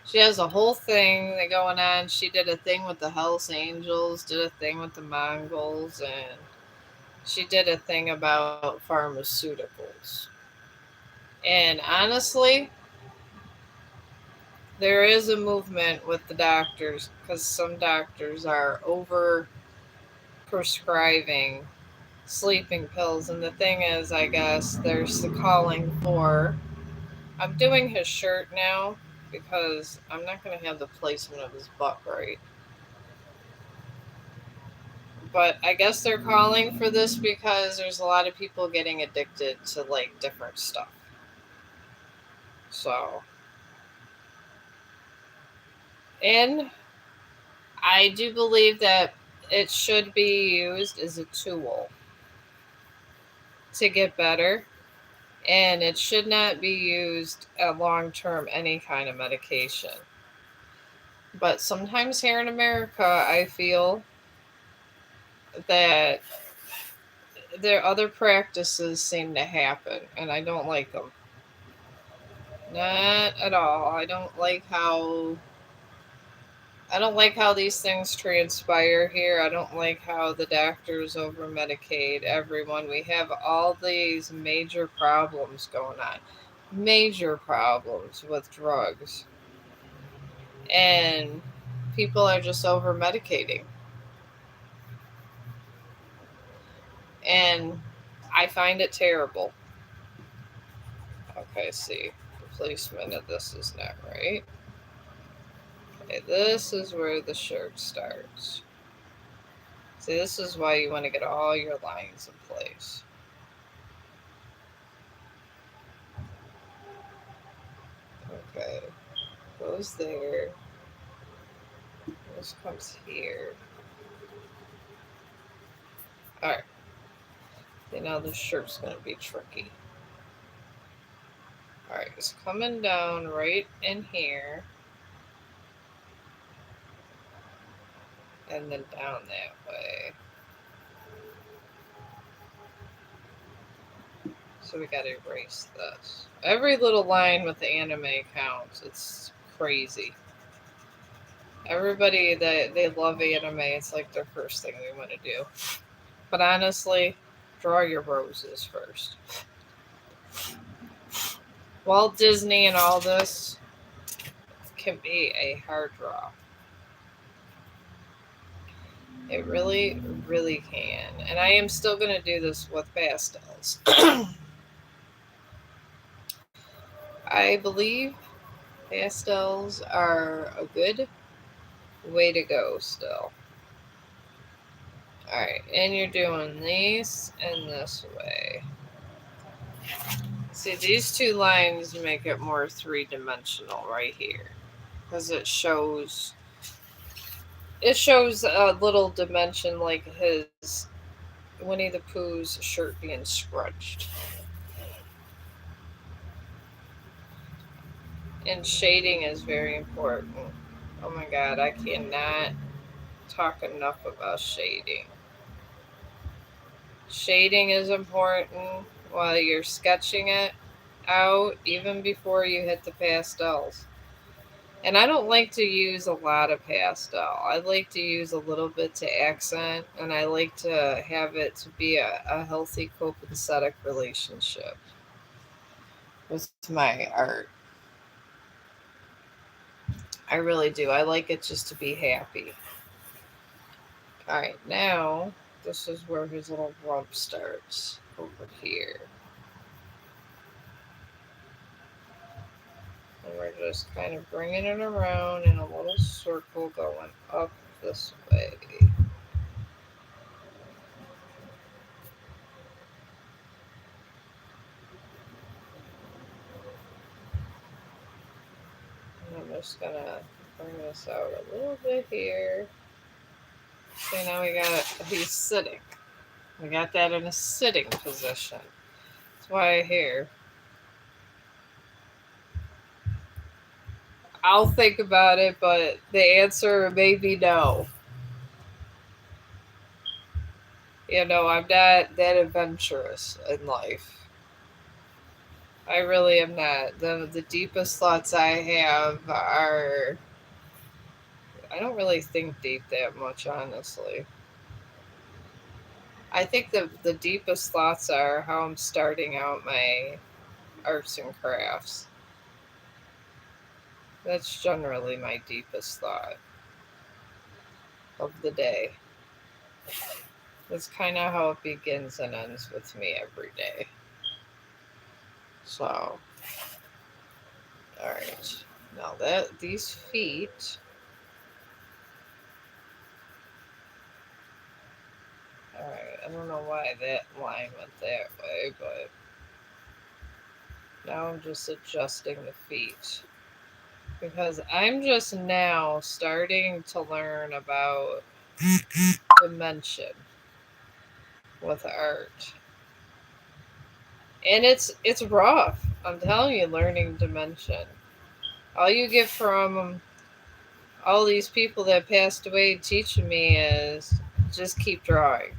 She has a whole thing that going on. She did a thing with the Hells Angels, did a thing with the Mongols, and she did a thing about pharmaceuticals. And honestly, there is a movement with the doctors because some doctors are over prescribing sleeping pills. And the thing is, I guess there's the calling for. I'm doing his shirt now because I'm not going to have the placement of his butt right. But I guess they're calling for this because there's a lot of people getting addicted to like different stuff. So, and I do believe that it should be used as a tool to get better, and it should not be used at long term any kind of medication. But sometimes here in America, I feel that there other practices seem to happen, and I don't like them. Not at all. I don't like how these things transpire here. I don't like how the doctors over medicate everyone. We have all these major problems going on. Major problems with drugs. And people are just over medicating. And I find it terrible. Okay, see. The placement of this is not right. Okay, this is where the shirt starts. See, this is why you want to get all your lines in place. Okay, goes there. This comes here. Alright, okay, now this shirt's going to be tricky. Alright, it's coming down right in here. And then down that way. So we gotta erase this. Every little line with the anime counts. It's crazy. Everybody that they love anime, it's like their first thing they want to do. But honestly, draw your roses first. Walt Disney and all this can be a hard draw. It really, really can. And I am still going to do this with pastels. I believe pastels are a good way to go still. Alright, and you're doing these and this way. See, these two lines make it more three-dimensional right here. Because it shows a little dimension like his Winnie the Pooh's shirt being scrunched. And shading is very important. Oh my god, I cannot talk enough about shading. Shading is important while you're sketching it out, even before you hit the pastels. And I don't like to use a lot of pastel. I like to use a little bit to accent, and I like to have it to be a healthy copacetic relationship with my art. I really do. I like it just to be happy. All right, now this is where his little rump starts over here. And we're just kind of bringing it around in a little circle going up this way. And I'm just gonna bring this out a little bit here. See, now we got, he's sitting. We got that in a sitting position. That's why here. I'll think about it, but the answer may be no. I'm not that adventurous in life. I really am not. The deepest thoughts I have are, I don't really think deep that much, honestly. I think the deepest thoughts are how I'm starting out my arts and crafts. That's generally my deepest thought of the day. That's kind of how it begins and ends with me every day. So, all right. Now that these feet, all right. I don't know why that line went that way, but now I'm just adjusting the feet because I'm just now starting to learn about dimension with art. And it's rough. I'm telling you, learning dimension. All you get from all these people that passed away teaching me is just keep drawing.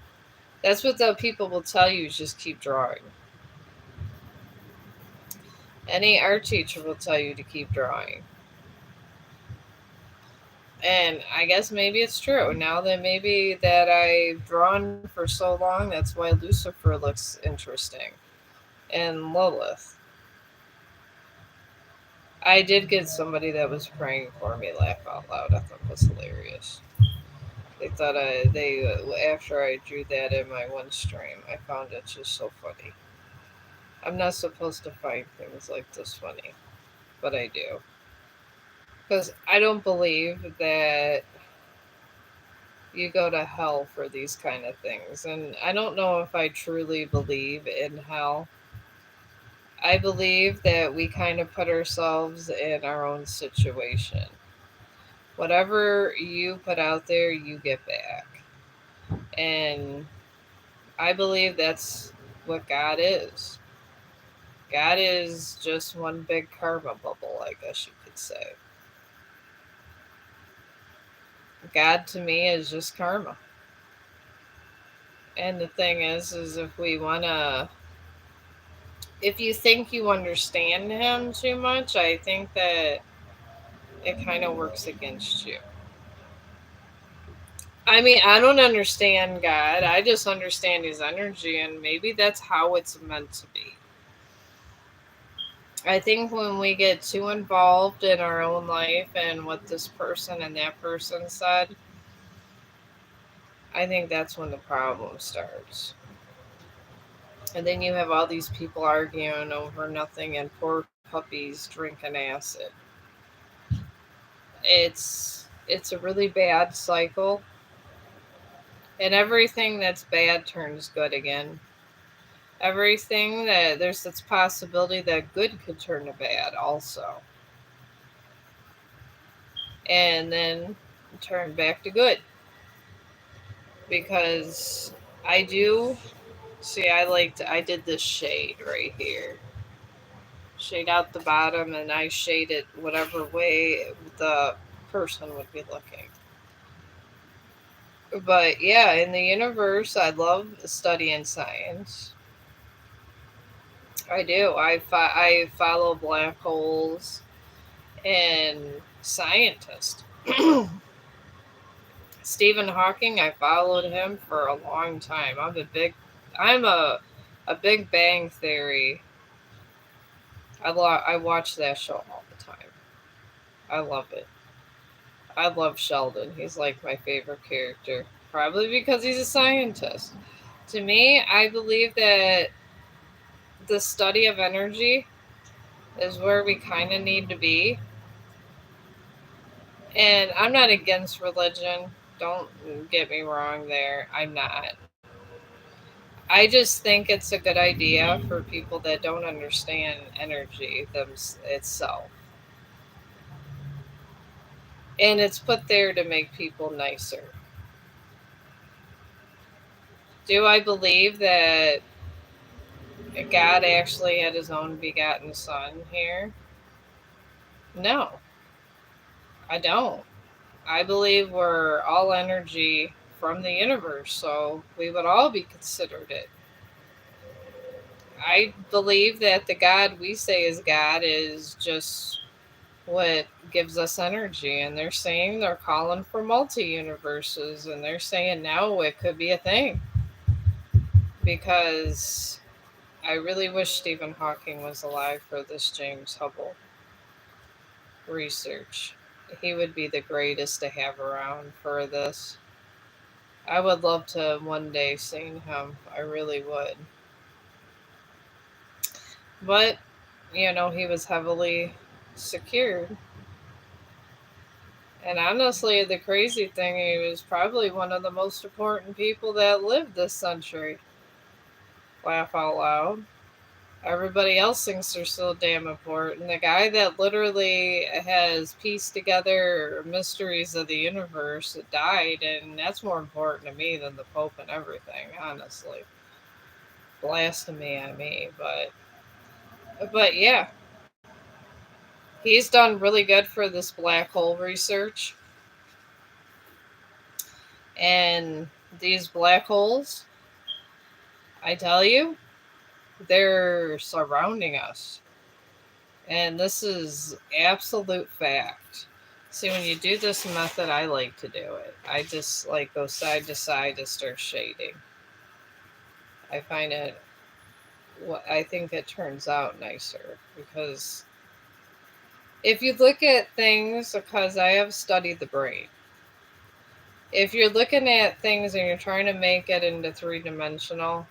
That's what the people will tell you, is just keep drawing. Any art teacher will tell you to keep drawing. And I guess maybe it's true. Now that maybe that I've drawn for so long, that's why Lucifer looks interesting. And Lilith. I did get somebody that was praying for me laugh out loud. I thought it was hilarious. They thought after I drew that in my one stream, I found it just so funny. I'm not supposed to find things like this funny, but I do. Because I don't believe that you go to hell for these kind of things. And I don't know if I truly believe in hell. I believe that we kind of put ourselves in our own situation. Whatever you put out there, you get back. And I believe that's what God is. God is just one big karma bubble, I guess you could say. God to me is just karma. And the thing is if we want to, if you think you understand him too much, I think that it kind of works against you. I mean, I don't understand God. I just understand his energy, and maybe that's how it's meant to be. I think when we get too involved in our own life and what this person and that person said, I think that's when the problem starts. And then you have all these people arguing over nothing and poor puppies drinking acid. It's a really bad cycle, and everything that's bad turns good again. Everything that there's this possibility that good could turn to bad also, and then turn back to good. Because I do see, I did this shade right here, shade out the bottom, and I shade it whatever way the person would be looking. But yeah, in the universe, I love studying science. I do. I follow black holes, and scientist. Stephen Hawking, I followed him for a long time. I'm a Big Bang Theory. I watch that show all the time. I love it. I love Sheldon. He's like my favorite character. Probably because he's a scientist. To me, I believe that the study of energy is where we kind of need to be. And I'm not against religion. Don't get me wrong there. I'm not. I just think it's a good idea for people that don't understand energy itself. And it's put there to make people nicer. Do I believe that God actually had his own begotten son here? No, I don't. I believe we're all energy from the universe, so we would all be considered it. I believe that the God we say is God is just what gives us energy, and they're saying they're calling for multi universes, and they're saying no, it could be a thing because I really wish Stephen Hawking was alive for this James Hubble research. He would be the greatest to have around for this. I would love to one day sing him. I really would. But, he was heavily secured. And honestly, the crazy thing, he was probably one of the most important people that lived this century. Laugh out loud. Everybody else thinks they're so damn important. The guy that literally has pieced together mysteries of the universe died, and that's more important to me than the Pope and everything, honestly. Blasphemy on me, but yeah, he's done really good for this black hole research. And these black holes, I tell you, they're surrounding us. And this is absolute fact. See, when you do this method, I like to do it. I just like go side to side to start shading. I find it, I think it turns out nicer because if you look at things, because I have studied the brain, if you're looking at things and you're trying to make it into three dimensional,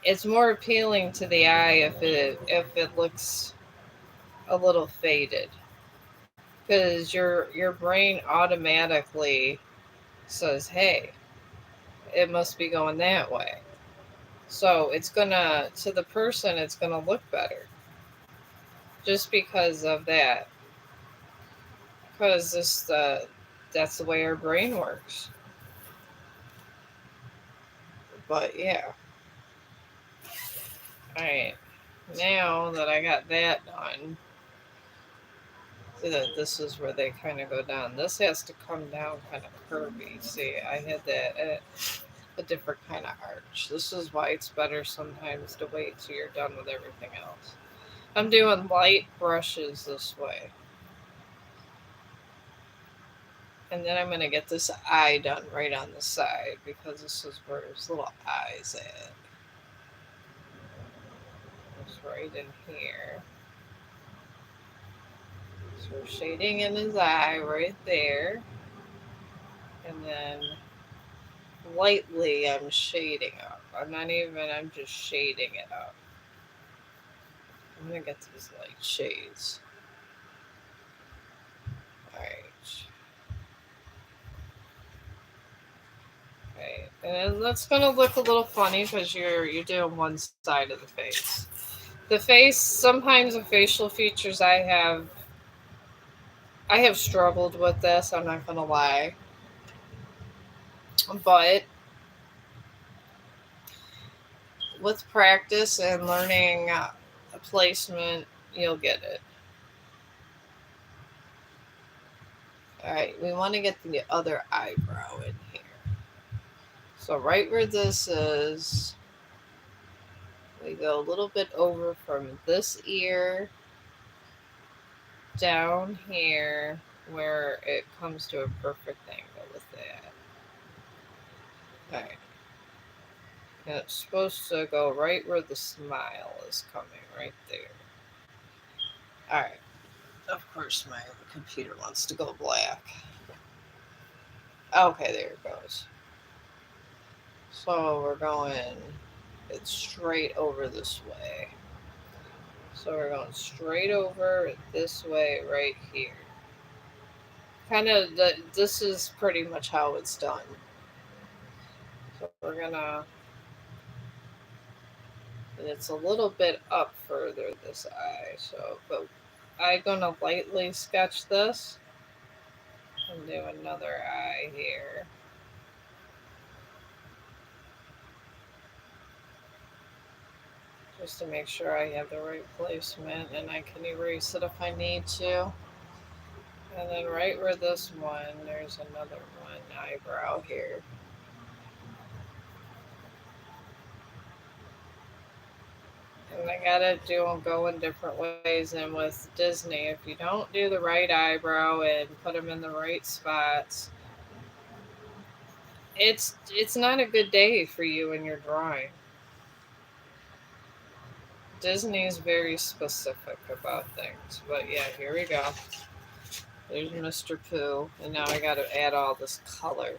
it's more appealing to the eye if it looks a little faded because your brain automatically says, "Hey, it must be going that way." So it's gonna to the person, it's gonna look better just because of that. Because that's the way our brain works. But yeah, all right. Now that I got that done, see that this is where they kind of go down. This has to come down kind of curvy. See, I had that a different kind of arch. This is why it's better sometimes to wait till you're done with everything else. I'm doing light brushes this way. And then I'm going to get this eye done right on the side because this is where his little eye's at. It's right in here. So we're shading in his eye right there. And then lightly I'm shading up. I'm just shading it up. I'm going to get these light shades. Alright. Okay. And that's going to look a little funny because you're doing one side of the face. The face, sometimes the facial features I have struggled with this, I'm not gonna lie. But with practice and learning a placement, you'll get it. Alright, we want to get the other eyebrow in here. So right where this is, we go a little bit over from this ear down here where it comes to a perfect angle with that. Alright. And it's supposed to go right where the smile is coming, right there. Alright. Of course, my computer wants to go black. Okay, there it goes. So we're going it's straight over this way. So we're going straight over this way right here. Kind of, this is pretty much how it's done. So we're gonna, and it's a little bit up further, this eye. So, but I'm gonna lightly sketch this and do another eye here. Just to make sure I have the right placement, and I can erase it if I need to. And then right where this one, there's another one eyebrow here. And I gotta go in different ways. And with Disney, if you don't do the right eyebrow and put them in the right spots, it's not a good day for you in your drawing. Disney is very specific about things. But yeah, here we go. There's Mr. Pooh, and now I gotta add all this color.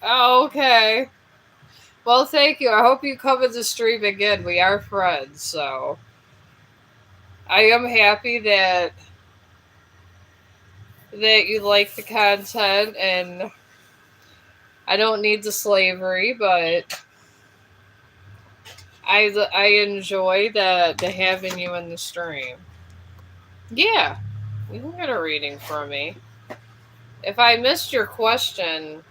Oh, okay. Well, thank you. I hope you come in the stream again. We are friends, so I am happy that you like the content, and I don't need the slavery, but I enjoy the having you in the stream. Yeah, you can get a reading from me. If I missed your question,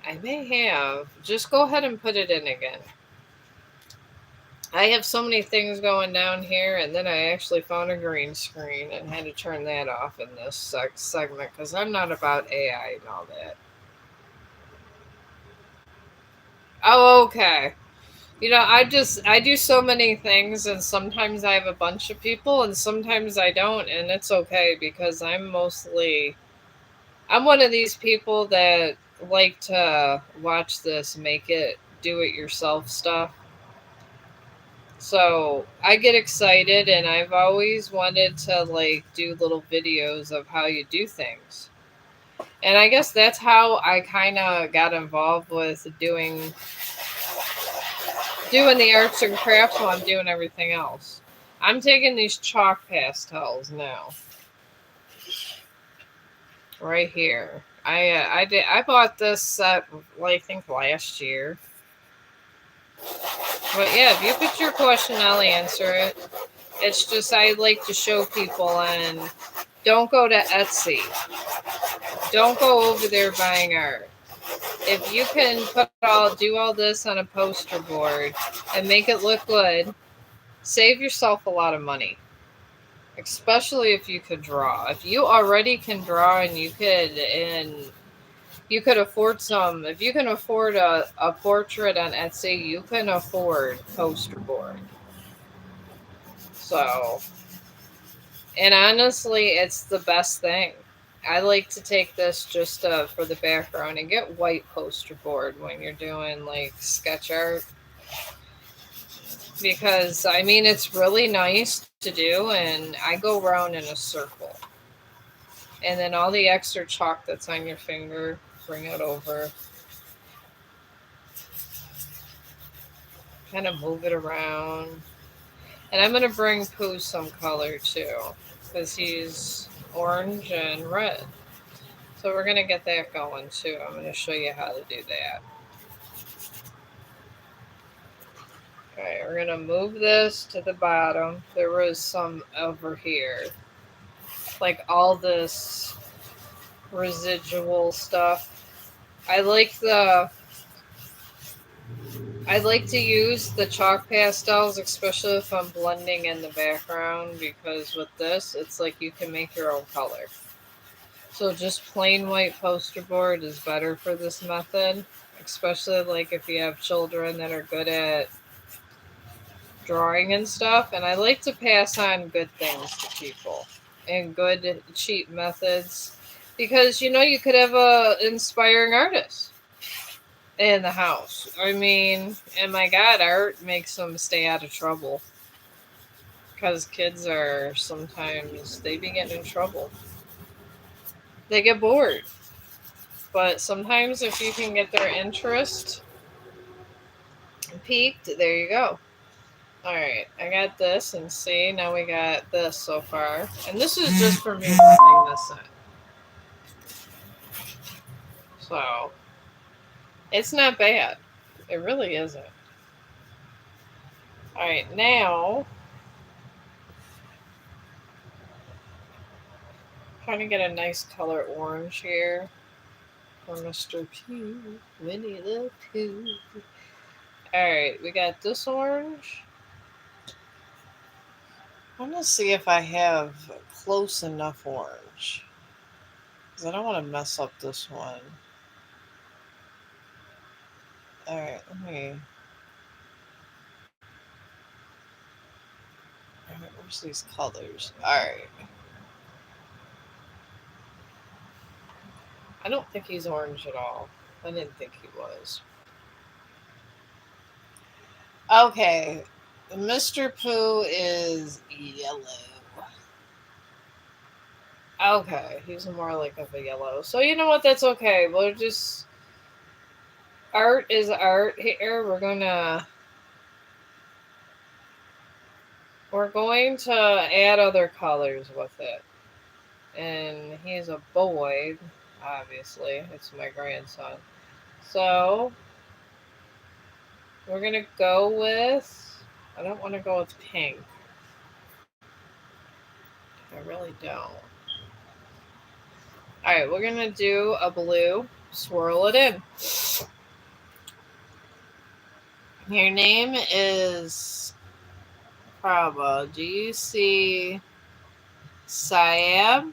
I may have. Just go ahead and put it in again. I have so many things going down here, and then I actually found a green screen and had to turn that off in this segment because I'm not about AI and all that. Oh, okay. You know, I do so many things, and sometimes I have a bunch of people, and sometimes I don't, and it's okay because I'm one of these people that like to watch this make it do it yourself stuff. So I get excited, and I've always wanted to like do little videos of how you do things. And I guess that's how I kind of got involved with doing the arts and crafts while I'm doing everything else. I'm taking these chalk pastels now. Right here. I bought this set, well, I think last year. But yeah, if you put your question, I'll answer it. It's just I like to show people, and don't go to Etsy. Don't go over there buying art. If you can do all this on a poster board and make it look good, save yourself a lot of money. Especially if you could draw. If you already can draw and you could afford some, if you can afford a portrait on Etsy, you can afford poster board. So, and honestly, it's the best thing. I like to take this just for the background and get white poster board when you're doing like sketch art. Because, I mean, it's really nice to do, and I go around in a circle. And then all the extra chalk that's on your finger, bring it over. Kind of move it around. And I'm going to bring Pooh some color too, because he's orange and red. So we're going to get that going too. I'm going to show you how to do that. Alright, we're going to move this to the bottom. There was some over here. Like all this residual stuff. I like to use the chalk pastels, especially if I'm blending in the background, because with this, it's like you can make your own color. So just plain white poster board is better for this method, especially like if you have children that are good at drawing and stuff, and I like to pass on good things to people and good cheap methods because you could have a inspiring artist in the house. I mean, and my God, art makes them stay out of trouble because kids are sometimes they be getting in trouble. They get bored, but sometimes if you can get their interest peaked, there you go. Alright, I got this, and see, now we got this so far. And this is just for me blending this in. So, it's not bad. It really isn't. Alright, now, trying to get a nice color orange here for Mr. Pooh, Winnie the Pooh. Alright, we got this orange. I'm going to see if I have close enough orange. Because I don't want to mess up this one. Alright, let me... Alright, where's these colors? Alright. I don't think he's orange at all. I didn't think he was. Okay, Mr. Pooh is yellow. Okay, he's more like of a yellow. So you know what? That's okay. We'll just art is art here. We're going to add other colors with it. And he's a boy, obviously. It's my grandson. So we're gonna go with. I don't want to go with pink. I really don't. Alright, we're going to do a blue. Swirl it in. Your name is Prabha. Do you see Siam?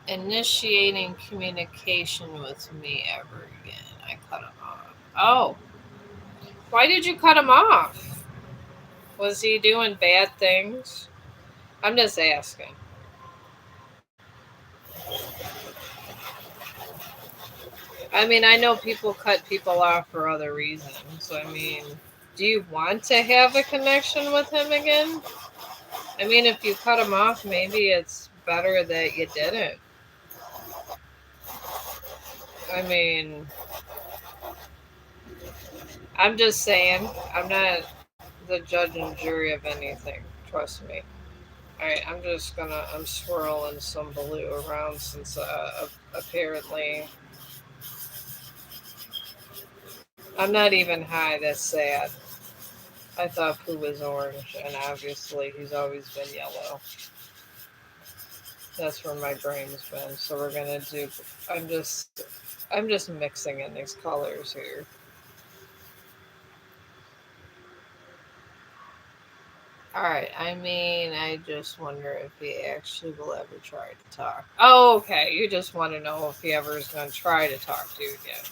Initiating communication with me ever again. I cut him off. Oh. Why did you cut him off? Was he doing bad things? I'm just asking. I mean, I know people cut people off for other reasons. I mean, do you want to have a connection with him again? I mean, if you cut him off, maybe it's better that you didn't. I mean, I'm just saying, I'm not the judge and jury of anything. Trust me. Alright, I'm swirling some blue around since apparently I'm not even high. That's sad. I thought Pooh was orange, and obviously he's always been yellow. That's where my brain's been. So we're gonna do. I'm just mixing in these colors here. Alright, I mean, I just wonder if he actually will ever try to talk. Oh, okay. You just want to know if he ever is going to try to talk to you again.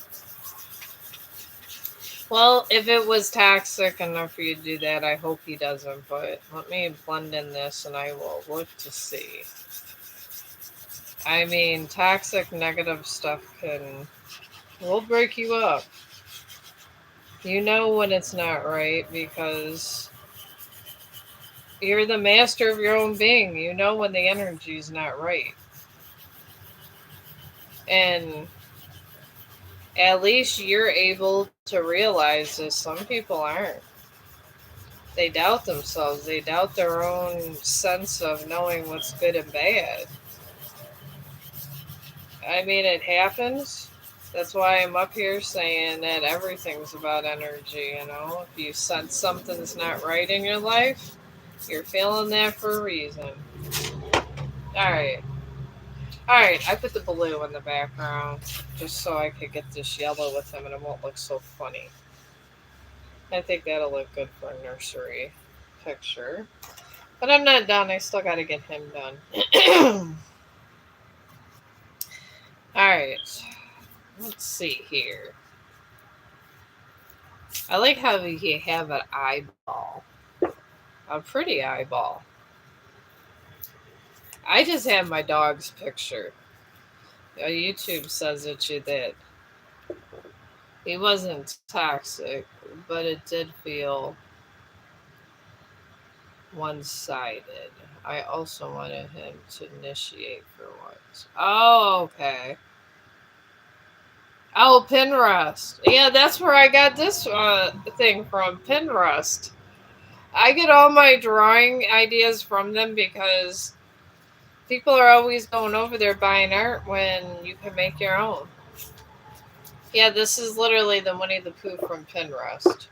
Well, if it was toxic enough for you to do that, I hope he doesn't. But let me blend in this and I will look to see. I mean, toxic, negative stuff will break you up. You know when it's not right because you're the master of your own being. You know when the energy's not right. And at least you're able to realize this. Some people aren't. They doubt themselves. They doubt their own sense of knowing what's good and bad. I mean, it happens. That's why I'm up here saying that everything's about energy, you know? If you sense something's not right in your life, you're feeling that for a reason. Alright. Alright, I put the blue in the background just so I could get this yellow with him and it won't look so funny. I think that'll look good for a nursery picture. But I'm not done. I still got to get him done. Alright. Let's see here. I like how you have an eyeball. A pretty eyeball. I just have my dog's picture. YouTube says that you did. He wasn't toxic, but it did feel one-sided. I also wanted him to initiate for once. Oh, okay. Oh, Pinterest. Yeah, that's where I got this thing from. Pinterest. I get all my drawing ideas from them because people are always going over there buying art when you can make your own. Yeah, this is literally the Winnie the Pooh from Pinterest.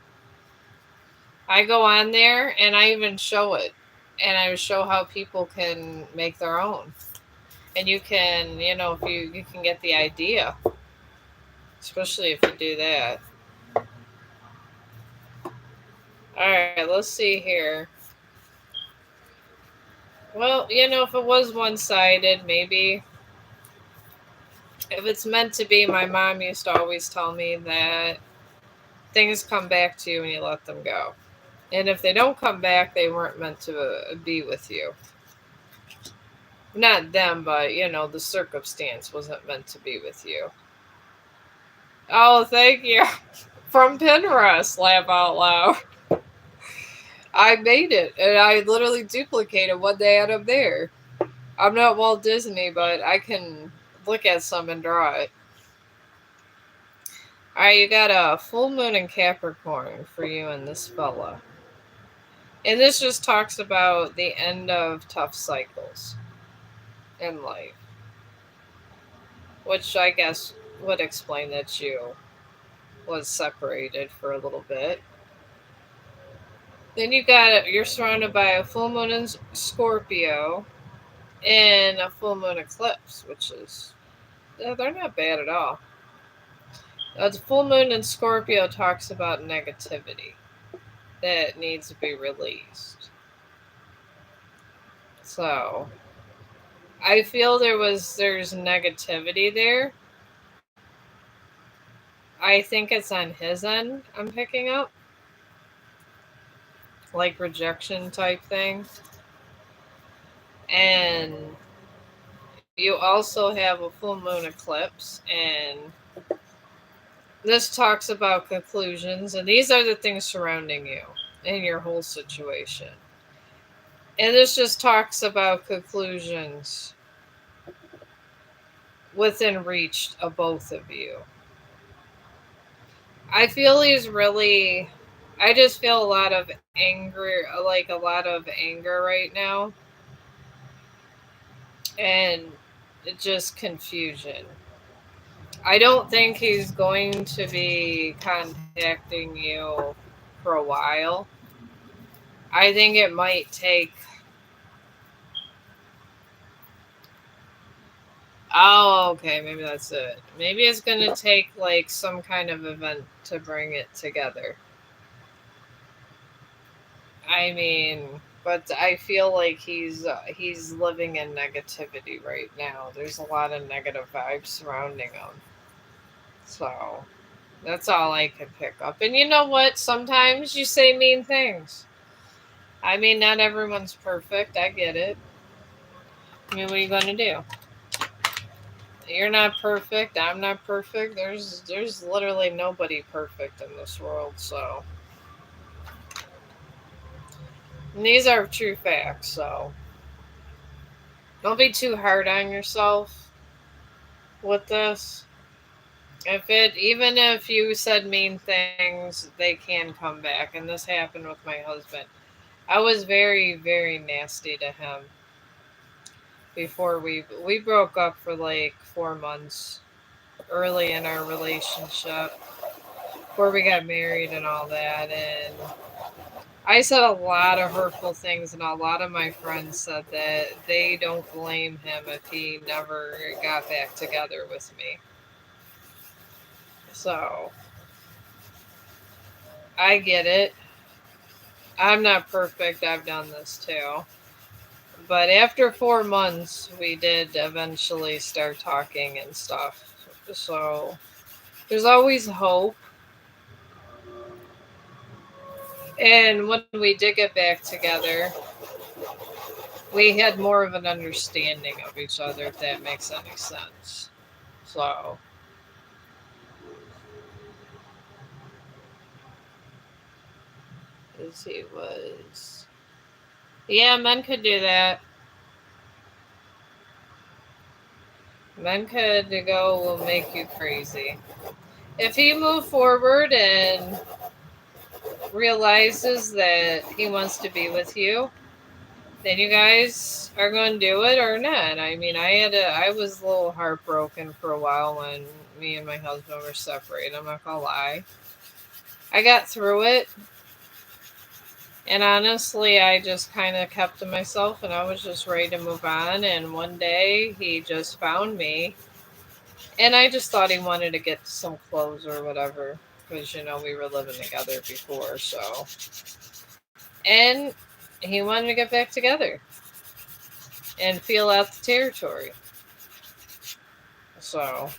I go on there and I even show it. And I show how people can make their own. And you can, if you can get the idea, especially if you do that. All right, let's see here. Well, if it was one-sided, maybe if it's meant to be, my mom used to always tell me that things come back to you when you let them go. And if they don't come back, they weren't meant to be with you. Not them, but the circumstance wasn't meant to be with you. Oh, thank you. From Pinterest, laugh out loud. I made it, and I literally duplicated what they had up there. I'm not Walt Disney, but I can look at some and draw it. Alright, you got a full moon in Capricorn for you and this fella. And this just talks about the end of tough cycles in life. Which I guess would explain that you was separated for a little bit. Then you're surrounded by a full moon in Scorpio and a full moon eclipse, which is they're not bad at all. The full moon in Scorpio talks about negativity that needs to be released. So I feel there's negativity there. I think it's on his end I'm picking up. Like rejection type thing. And you also have a full moon eclipse, and this talks about conclusions, and these are the things surrounding you in your whole situation. And this just talks about conclusions within reach of both of you. I feel I just feel a lot of anger right now. And just confusion. I don't think he's going to be contacting you for a while. I think it might take. Oh, okay, maybe that's it. Maybe it's going to take like some kind of event to bring it together. I mean, but I feel like he's living in negativity right now. There's a lot of negative vibes surrounding him. So, that's all I can pick up. And you know what? Sometimes you say mean things. I mean, not everyone's perfect. I get it. I mean, what are you going to do? You're not perfect. I'm not perfect. There's literally nobody perfect in this world. So, and these are true facts. So, don't be too hard on yourself with this. Even if you said mean things, they can come back. And this happened with my husband. I was very, very nasty to him before we broke up for like 4 months early in our relationship before we got married and all that. And I said a lot of hurtful things, and a lot of my friends said that they don't blame him if he never got back together with me. So I get it. I'm not perfect. I've done this too. But after 4 months, we did eventually start talking and stuff. So there's always hope. And when we did get back together, we had more of an understanding of each other, if that makes any sense. So, as he was. Yeah, men could do that. Men could go will make you crazy. If he moved forward and realizes that he wants to be with you, then you guys are going to do it or not. I mean, I was a little heartbroken for a while when me and my husband were separated. I'm not gonna lie. I got through it, and honestly, I just kind of kept to myself, and I was just ready to move on. And one day, he just found me, and I just thought he wanted to get some clothes or whatever, because we were living together before, so. And he wanted to get back together and feel out the territory. So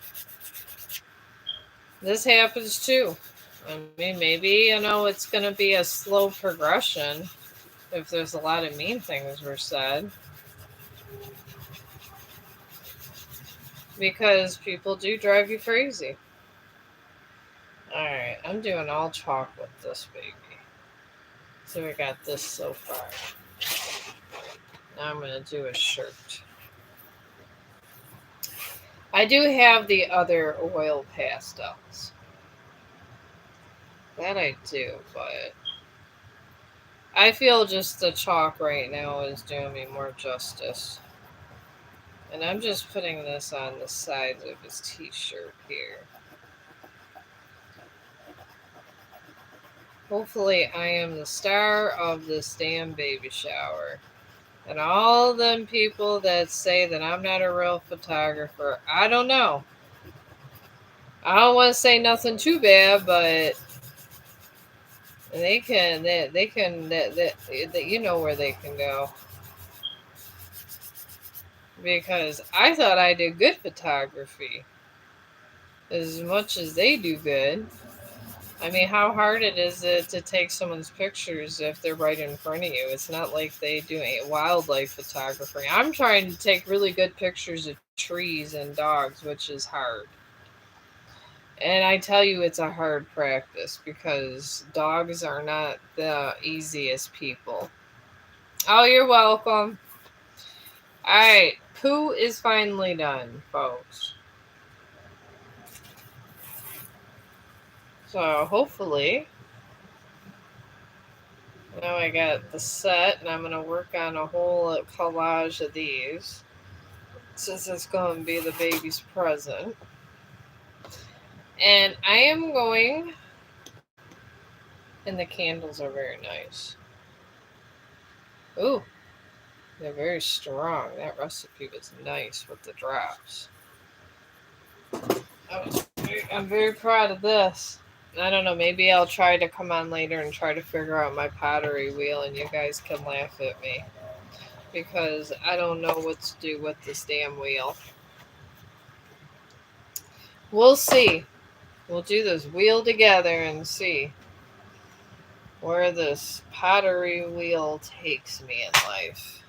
this happens too. I mean, maybe, it's going to be a slow progression if there's a lot of mean things were said. Because people do drive you crazy. Alright, I'm doing all chalk with this baby. So we got this so far. Now I'm going to do a shirt. I do have the other oil pastels. That I do, but I feel just the chalk right now is doing me more justice. And I'm just putting this on the sides of his t-shirt here. Hopefully I am the star of this damn baby shower. And all them people that say that I'm not a real photographer, I don't know. I don't want to say nothing too bad, but they you know where they can go. Because I thought I did good photography. As much as they do good. I mean, how hard it is to take someone's pictures if they're right in front of you? It's not like they do wildlife photography. I'm trying to take really good pictures of trees and dogs, which is hard. And I tell you, it's a hard practice because dogs are not the easiest people. Oh, you're welcome. All right, poo is finally done, folks. So hopefully, now I got the set, and I'm going to work on a whole collage of these since it's going to be the baby's present. And I am going, and the candles are very nice. Ooh, they're very strong. That recipe was nice with the drops. I'm very proud of this. I don't know, maybe I'll try to come on later and try to figure out my pottery wheel, and you guys can laugh at me. Because I don't know what to do with this damn wheel. We'll see. We'll do this wheel together and see where this pottery wheel takes me in life.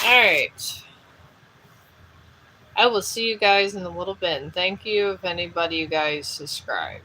Alright. I will see you guys in a little bit, and thank you if anybody you guys subscribe.